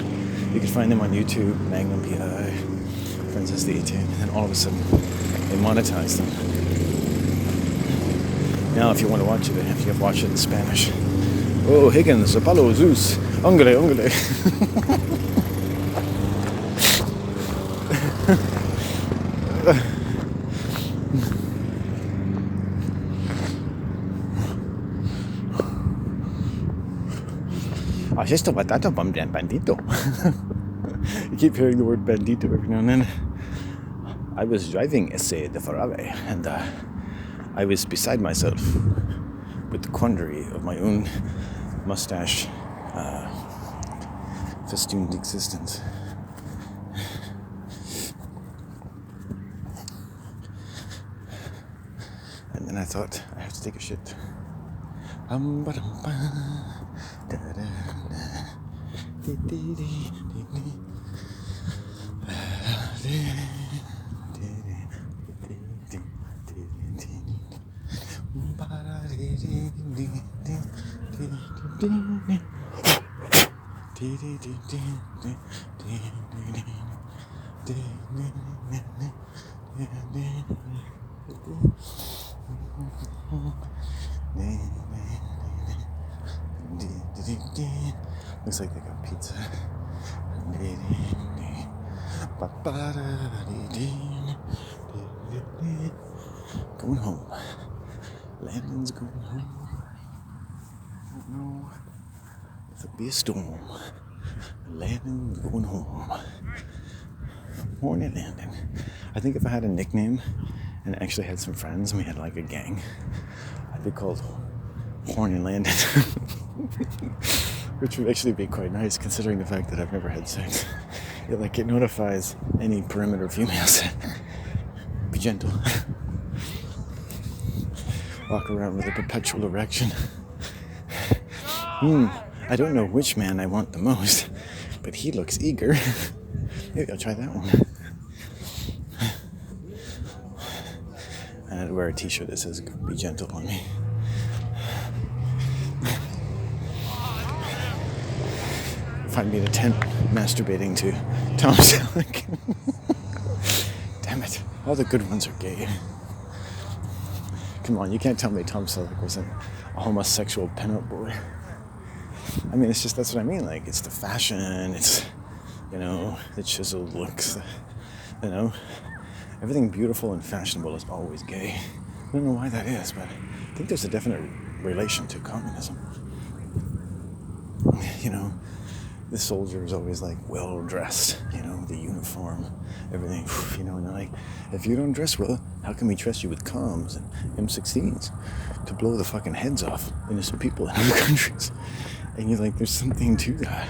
A: You could find them on YouTube, Magnum PI, Princess the A-Team, and then all of a sudden they monetized them. Now if you want to watch it, you have to watch it in Spanish. Oh, Higgins, Apollo, Zeus, Ongole, Ongole. Just batata bandito. You keep hearing the word bandito every now and then. I was driving Esse de Ferrari, and I was beside myself with the quandary of my own mustache festooned existence. And then I thought, I have to take a shit. Looks like they got pizza. Going home. Landon's going home. I don't know if it'll be a storm. Landon's going home. Morning, Landon. I think if I had a nickname and actually had some friends and we had like a gang, I'd be called Horny Landon. Which would actually be quite nice considering the fact that I've never had sex. It notifies any perimeter females. Be gentle. Walk around with a perpetual erection. I don't know which man I want the most, but he looks eager. Maybe I'll try that one. And I'd wear a t-shirt that says, "Be gentle on me." Find me in a tent masturbating to Tom Selleck. Damn it. All the good ones are gay. Come on, you can't tell me Tom Selleck wasn't a homosexual pinup boy. I mean, that's what I mean. Like, it's the fashion, it's, the chiseled looks, everything beautiful and fashionable is always gay. I don't know why that is, but I think there's a definite relation to communism. The soldier is always well dressed, the uniform, everything, and they're like, if you don't dress well, how can we trust you with comms and M16s to blow the fucking heads off innocent people in other countries? And you're like, there's something to that,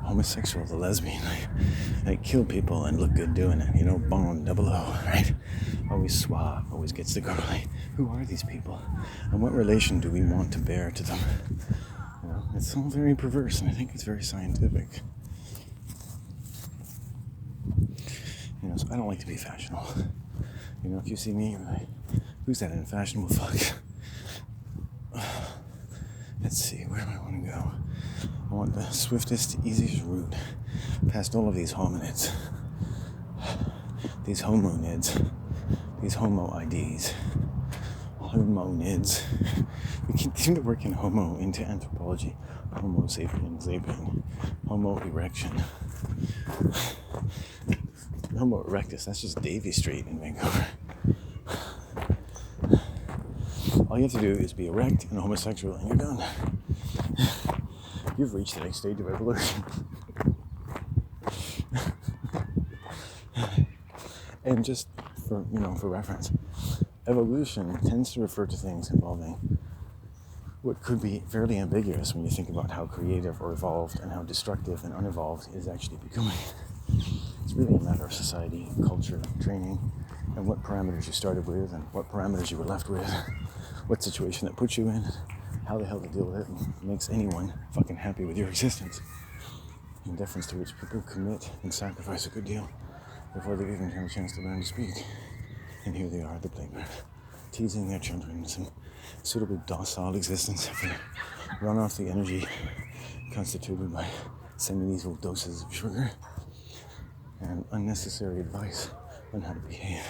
A: homosexual, the lesbian, kill people and look good doing it, Bond, 00, right? Always suave, always gets the girl, who are these people? And what relation do we want to bear to them? It's all very perverse, and I think it's very scientific. So I don't like to be fashionable. If you see me, you're like, who's that unfashionable fuck? Let's see, where do I want to go? I want the swiftest, easiest route past all of these hominids. These homonids. These homo IDs. Homonids. We seem to work in homo into anthropology. Homo sapien, Homo erection. Homo erectus, that's just Davy Street in Vancouver. All you have to do is be erect and homosexual and you're done. You've reached the next stage of evolution. And just for reference, evolution tends to refer to things involving what could be fairly ambiguous when you think about how creative or evolved and how destructive and unevolved is actually becoming. It's It's really a matter of society, culture, training, and what parameters you started with and what parameters you were left with, what situation that puts you in, how the hell to deal with it, and makes anyone fucking happy with your existence. In deference to which people commit and sacrifice a good deal before they've even had a chance to learn to speak. And here they are at the playground, teasing their children in some suitably docile existence after they run off the energy constituted by semi-lethal doses of sugar and unnecessary advice on how to behave.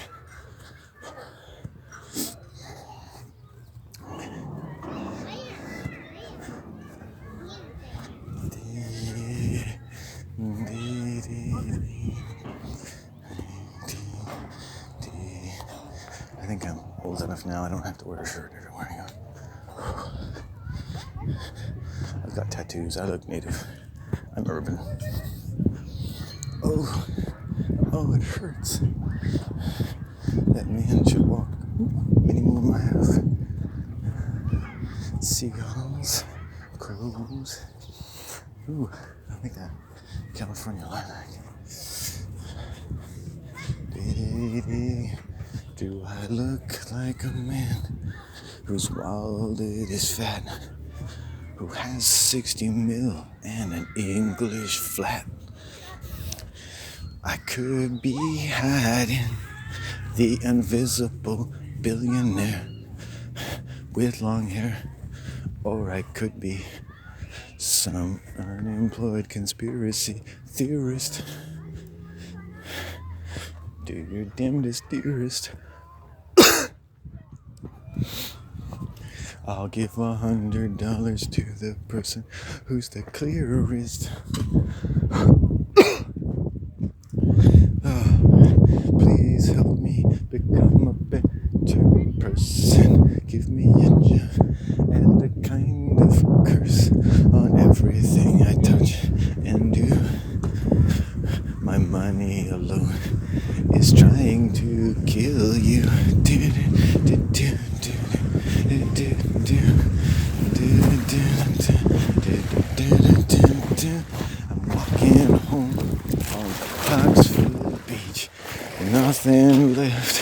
A: I think I'm old enough now, I don't have to wear a shirt everywhere I go. I've got tattoos, I look native. I'm urban. Oh, it hurts. That man should walk many more miles. Seagulls, crows. Ooh, I like that California lilac. Do I look like a man whose wallet is fat, who has 60 mil and an English flat? I could be hiding the invisible billionaire with long hair, or I could be some unemployed conspiracy theorist. Do your damnedest, dearest. I'll give $100 to the person who's the clearest. Oh, please help me become a better person. Give me a job and a kind of curse on everything I touch and do. My money alone is trying to kill you. I'm walking home on the Clarksville beach, nothing left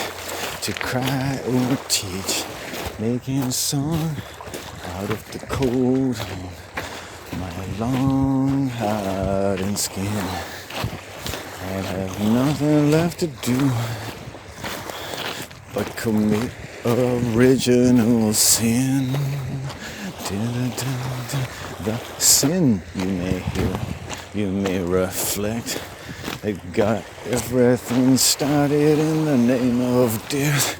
A: to cry or teach, making a song out of the cold on my long hardened skin. I have nothing left to do but commit original sin. The sin you may hear, you may reflect, it got everything started in the name of death.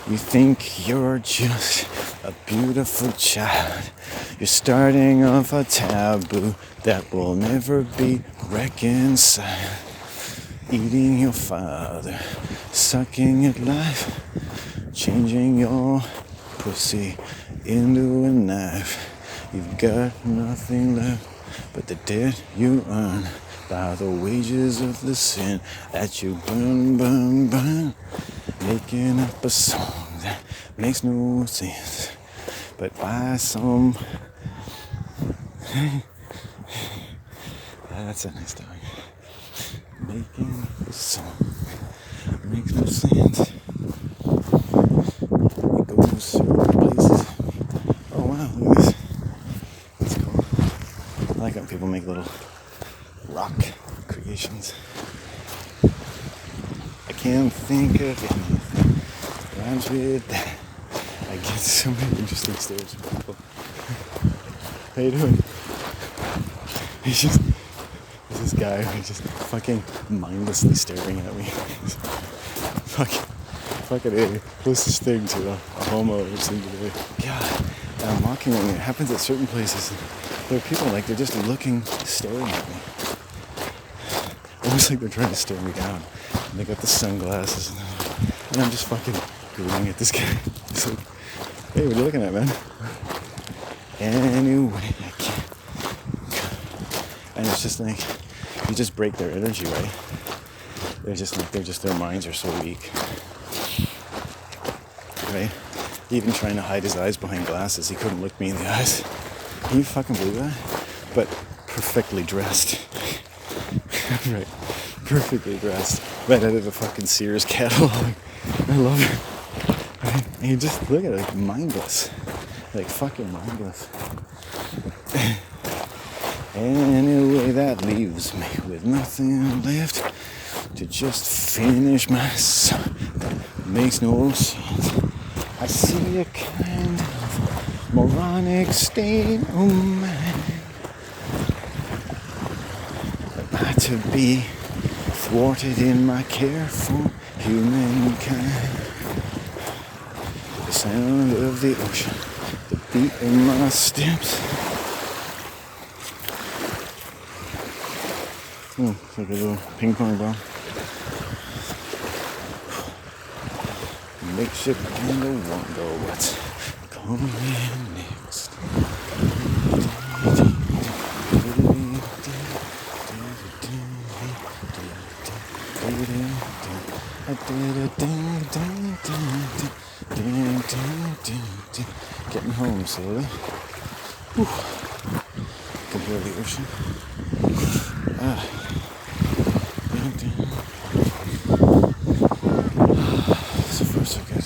A: You think you're just a beautiful child. You're starting off a taboo that will never be reconciled. Eating your father, sucking at life, changing your pussy into a knife. You've got nothing left but the debt you earn by the wages of the sin that you burn, making up a song that makes no sense, but by some that's a nice dog. Making a song makes no sense. It goes certain places. Oh wow, look at this. That's cool. I like when people make little rock creations. I can't think of anything that rhymes with that. I get so many interesting stares from people. How you doing? He's just this guy who's just fucking mindlessly staring at me. Fucking idiot. Closest thing to a homo I've seen today. God, and I'm walking and it happens at certain places. And there are people like they're just looking, staring at me. Almost like they're trying to stare me down. And they got the sunglasses and I'm just fucking grinning at this guy. He's like, hey, what are you looking at, man? Anyway, I can't. And it's just like, you just break their energy, right? Their minds are so weak. Right? Even trying to hide his eyes behind glasses, he couldn't look me in the eyes. Can you fucking believe that? But perfectly dressed. Right. perfectly dressed, right out of the fucking Sears catalog. I love it. Right? And you just look at it, like mindless, like fucking mindless. Anyway, that leaves me with nothing left to just finish my song. Makes no sense. I see a kind of moronic state of mind. About to be thwarted in my care for humankind. The sound of the ocean, the beat of my steps. Oh, it's like a little ping pong ball. Makeshift kind of wonder what's coming next. Getting home slowly. Whew. Can hear the ocean. So far so good.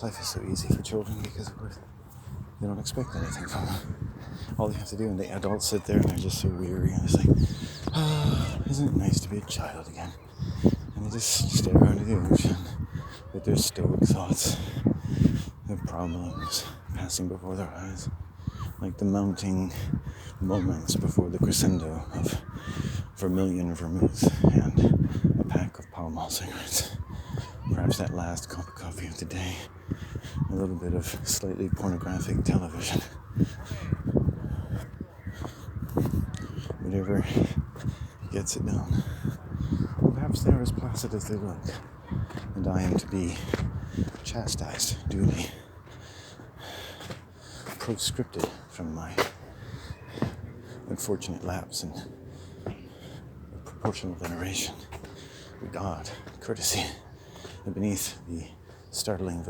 A: Life is so easy for children because of course they don't expect anything from them. All they have to do, and the adults sit there and they're just so weary and it's like, isn't it nice to be a child again? And they just stare out into the ocean with their stoic thoughts, their problems passing before their eyes, like the mounting moments before the crescendo of vermilion vermouth and a pack of Pall Mall cigarettes. Perhaps that last cup of coffee of the day, a little bit of slightly pornographic television. Whatever gets it done. Well, perhaps they're as placid as they look, and I am to be chastised, duly proscripted from my unfortunate lapse in proportional veneration, regard, courtesy, and beneath the startlingly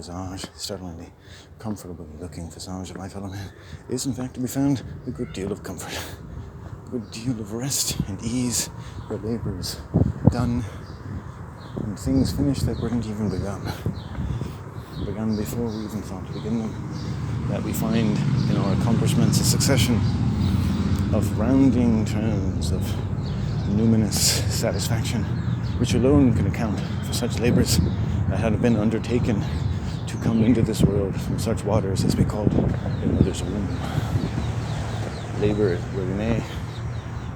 A: comfortable looking visage of my fellow man is in fact to be found a good deal of comfort, a good deal of rest and ease, where labours done and things finished that weren't even begun before we even thought to begin them, that we find in our accomplishments a succession of rounding terms of numinous satisfaction, which alone can account for such labours that had been undertaken to come into this world from such waters as we called a mother's womb. Labour where we may,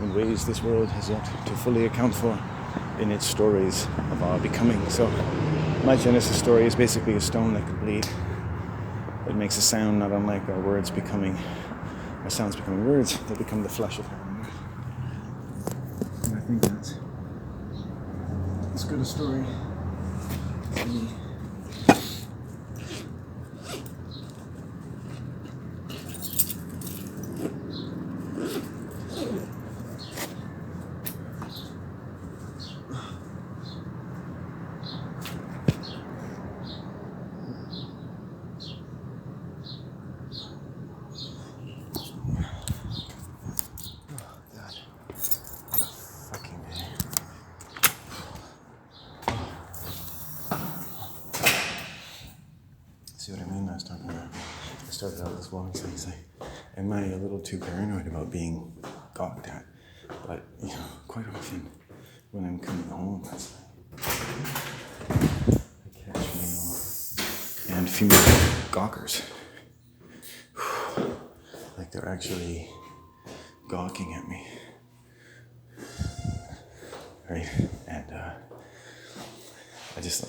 A: in ways this world has yet to fully account for in its stories of our becoming. So my Genesis story is basically a stone that could bleed. It makes a sound not unlike our sounds becoming words that become the flesh of heaven. And I think that's as good a story as any. See what I mean? I started out this morning saying, am I a little too paranoid about being gawked at? But, quite often when I'm coming home, I catch male and female gawkers. Like they're actually gawking at me. Right? And I just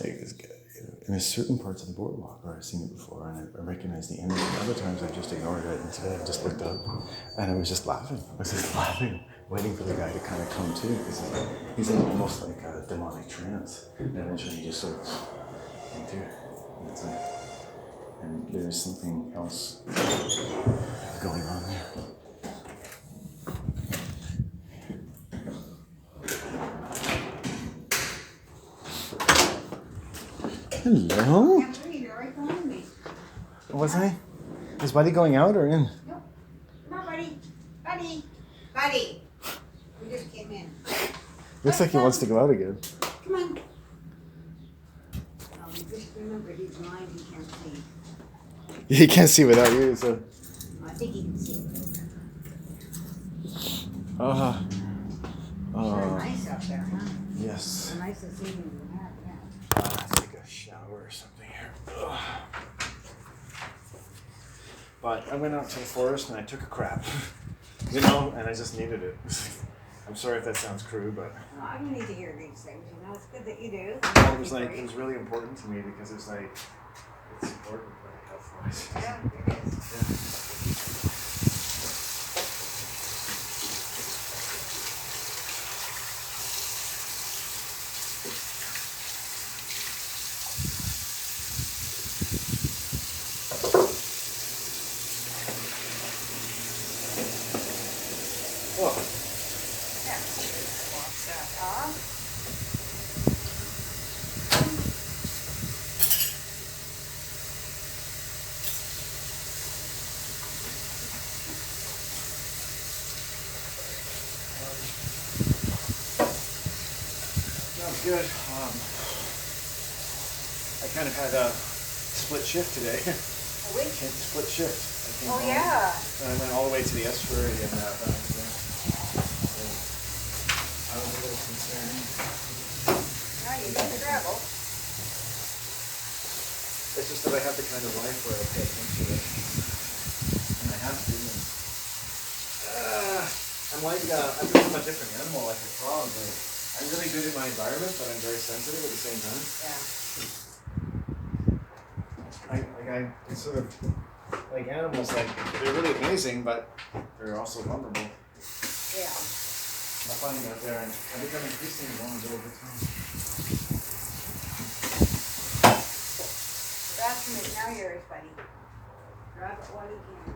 A: in certain parts of the boardwalk where I've seen it before and I recognize the energy. Other times I just ignored it, and today I just looked up and I was just laughing. Waiting for the guy to kind of come to, because he's in almost like a demonic trance. And eventually he just sort of something too. It's like, and there's something else going on there. Hello?
D: You're right behind me.
A: Was I? Is Buddy going out or in?
D: Nope. Come on, buddy. Buddy. Buddy. We just came in.
A: Looks like he wants to go out again.
D: Come on. Just remember, he's blind. He can't see.
A: He can't see without you, so.
D: I think he can see. Sure nice out there, huh?
A: Yes.
D: The nicest evening we had, yeah.
A: I'll take a shower or something here. Ugh. But I went out to the forest and I took a crap. You know, and I just needed it. I'm sorry if that sounds crude, but
D: No, I don't need to hear these things, you know. It's good that you do.
A: it was like, it was really important to me because it's like, it's important, like, health-wise.
D: Yeah, it is.
A: Well,
D: Yeah. Wash that off.
A: sounds good. I kind of had a split shift today.
D: Which?
A: Split shift. I came
D: Oh,
A: home,
D: yeah.
A: and I went all the way to the estuary and back again. So I was a little concerned.
D: Now you get to travel.
A: It's just that I have the kind of life where I pay attention to it. And I have to. And, I'm become a different animal, like a frog. Like, I'm really good in my environment, but I'm very sensitive at the same time.
D: Yeah.
A: It's sort of like animals, like they're really amazing, but they're also vulnerable.
D: Yeah.
A: I find that there, and I become increasingly vulnerable over time.
D: The bathroom is now yours, buddy. Grab it while you can.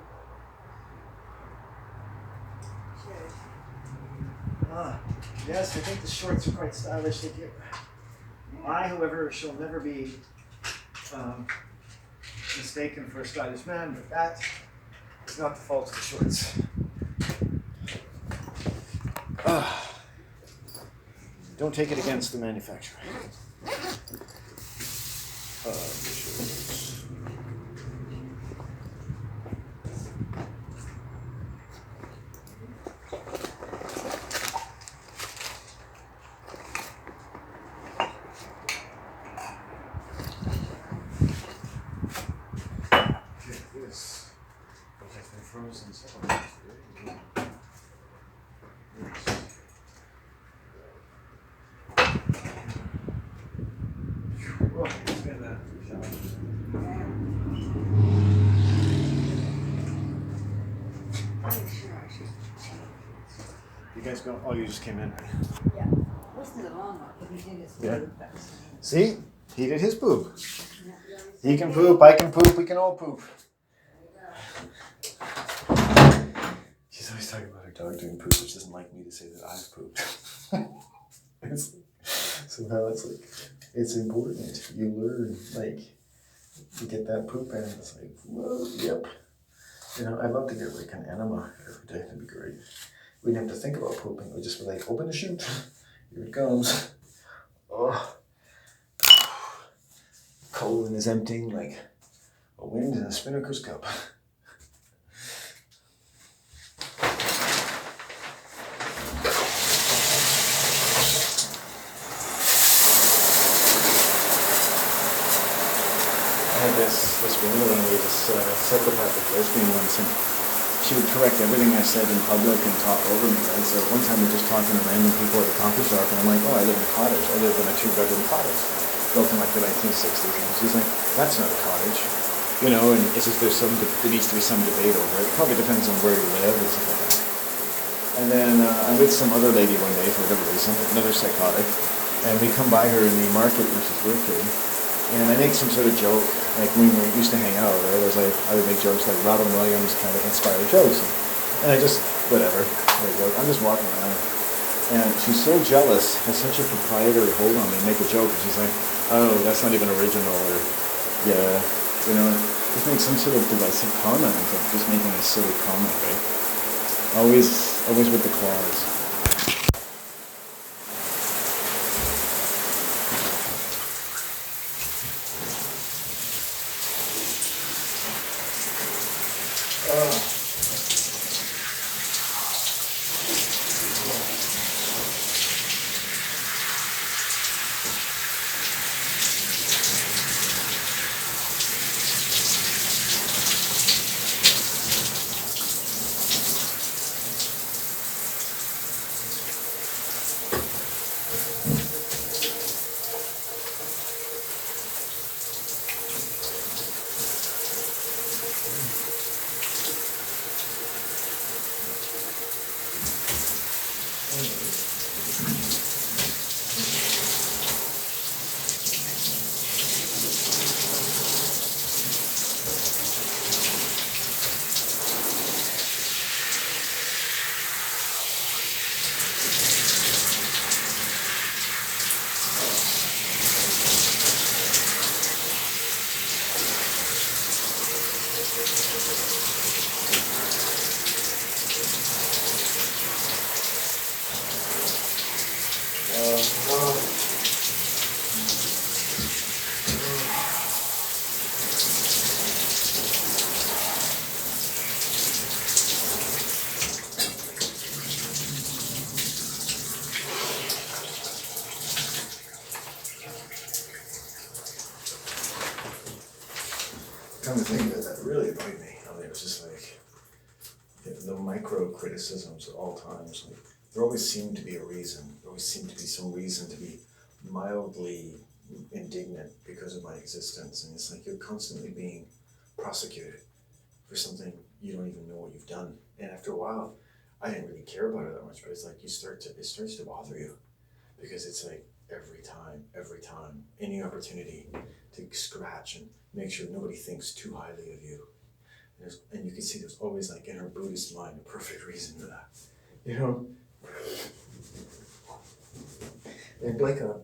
D: Should.
A: Yes, I think the shorts are quite stylish. They give. I, however, shall never be mistaken for a stylish man, but that is not the fault of the shorts. Don't take it against the manufacturer. The shorts. This has been frozen several months. Oh, it's been a shower.
D: Yeah. I'm sure I should change.
A: You guys go? Oh, you just came in.
D: Yeah. Listen to the lawnmower, but he did his
A: Yeah.
D: food.
A: See? He did his poop. He can poop, I can poop, we can all poop. She's always talking about her dog doing poop, which doesn't like me to say that I've pooped. Somehow it's like, it's important. You learn, like, you get that poop and it's like, whoa, yep. You know, I'd love to get like an enema every day, that'd be great. We didn't have to think about pooping, we'd just be like, open the chute, here it comes. Oh. Colon is emptying like a wind in a spinnaker's cup. I had this woman around me, this psychopathic lesbian once, and she would correct everything I said in public and talk over me. And so one time we were just talking to random people at a coffee shop, and I'm like, oh, I live in a cottage. I live in a 2-bedroom cottage, built in like the 1960s. And she's like, that's not a cottage. You know, and it's just there needs to be some debate over it. It probably depends on where you live and stuff like that. And then I'm with some other lady one day for whatever reason, another psychotic, and we come by her in the market when she's working. And I make some sort of joke, like when we used to hang out, right? I was like, I would make jokes like Robin Williams kind of inspired jokes. And I just, whatever, I'm just walking around. And she's so jealous, has such a proprietary hold on me, make a joke, and she's like, oh, that's not even original, or, yeah, just make some sort of divisive comment, instead of just making a silly comment, right? Always with the claws. Come to think of it, that really annoyed me. I mean, it was just like the micro criticisms at all times. Like, there always seemed to be a reason. There always seemed to be some reason to be mildly indignant because of my existence. And it's like you're constantly being prosecuted for something you don't even know what you've done. And after a while, I didn't really care about it that much, but it's like it starts to bother you because it's like every time, any opportunity to scratch and make sure nobody thinks too highly of you. And you can see there's always, like, in her Buddhist mind, a perfect reason for that. And like a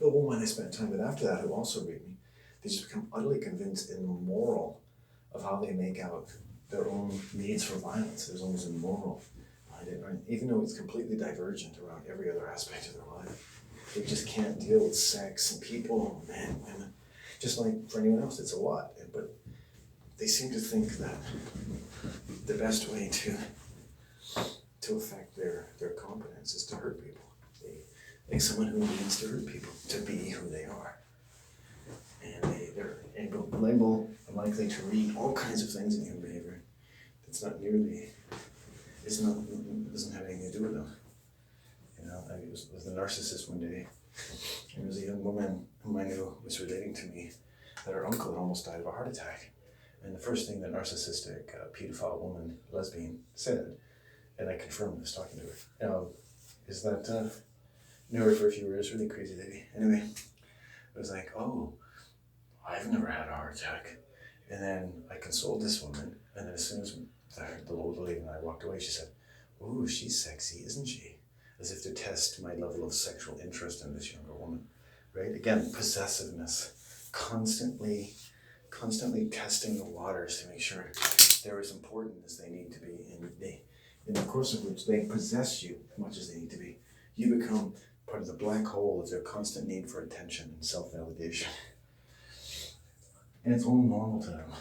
A: woman I spent time with after that who also read me, they just become utterly convinced in the moral of how they make out their own needs for violence. There's always a moral behind it, right? Even though it's completely divergent around every other aspect of their life. They just can't deal with sex and people, men, women. Just like for anyone else, it's a lot. But they seem to think that the best way to affect their competence is to hurt people. Like someone who needs to hurt people to be who they are. And they're able and likely to read all kinds of things in human behavior that's not nearly, doesn't have anything to do with them. I was a narcissist one day. There was a young woman whom I knew was relating to me that her uncle had almost died of a heart attack. And the first thing that narcissistic, pedophile woman, lesbian, said, and I confirmed this talking to her, is that, knew her for a few years, really crazy lady. Anyway, it was like, oh, I've never had a heart attack. And then I consoled this woman, and then as soon as the old lady and I walked away, she said, ooh, she's sexy, isn't she? As if to test my level of sexual interest in this younger woman, right? Again, possessiveness, constantly testing the waters to make sure they're as important as they need to be, and in the course of which they possess you as much as they need to be. You become part of the black hole of their constant need for attention and self-validation. And it's all normal to them,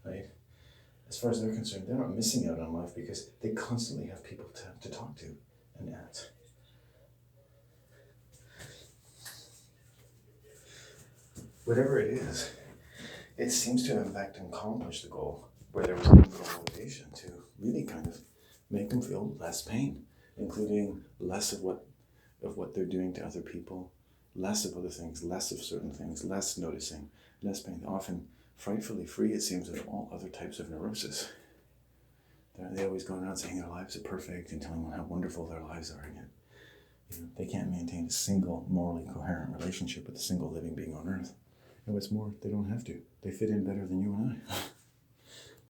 A: right? As far as they're concerned, they're not missing out on life because they constantly have people to talk to and at. Whatever it is, it seems to have in fact accomplished the goal where there was no motivation to really kind of make them feel less pain, including less of what they're doing to other people, less of other things, less of certain things, less noticing, less pain, often frightfully free, it seems, of all other types of neurosis. They always go around saying their lives are perfect and telling them how wonderful their lives are, and yet they can't maintain a single morally coherent relationship with a single living being on earth. And what's more, they don't have to. They fit in better than you and I.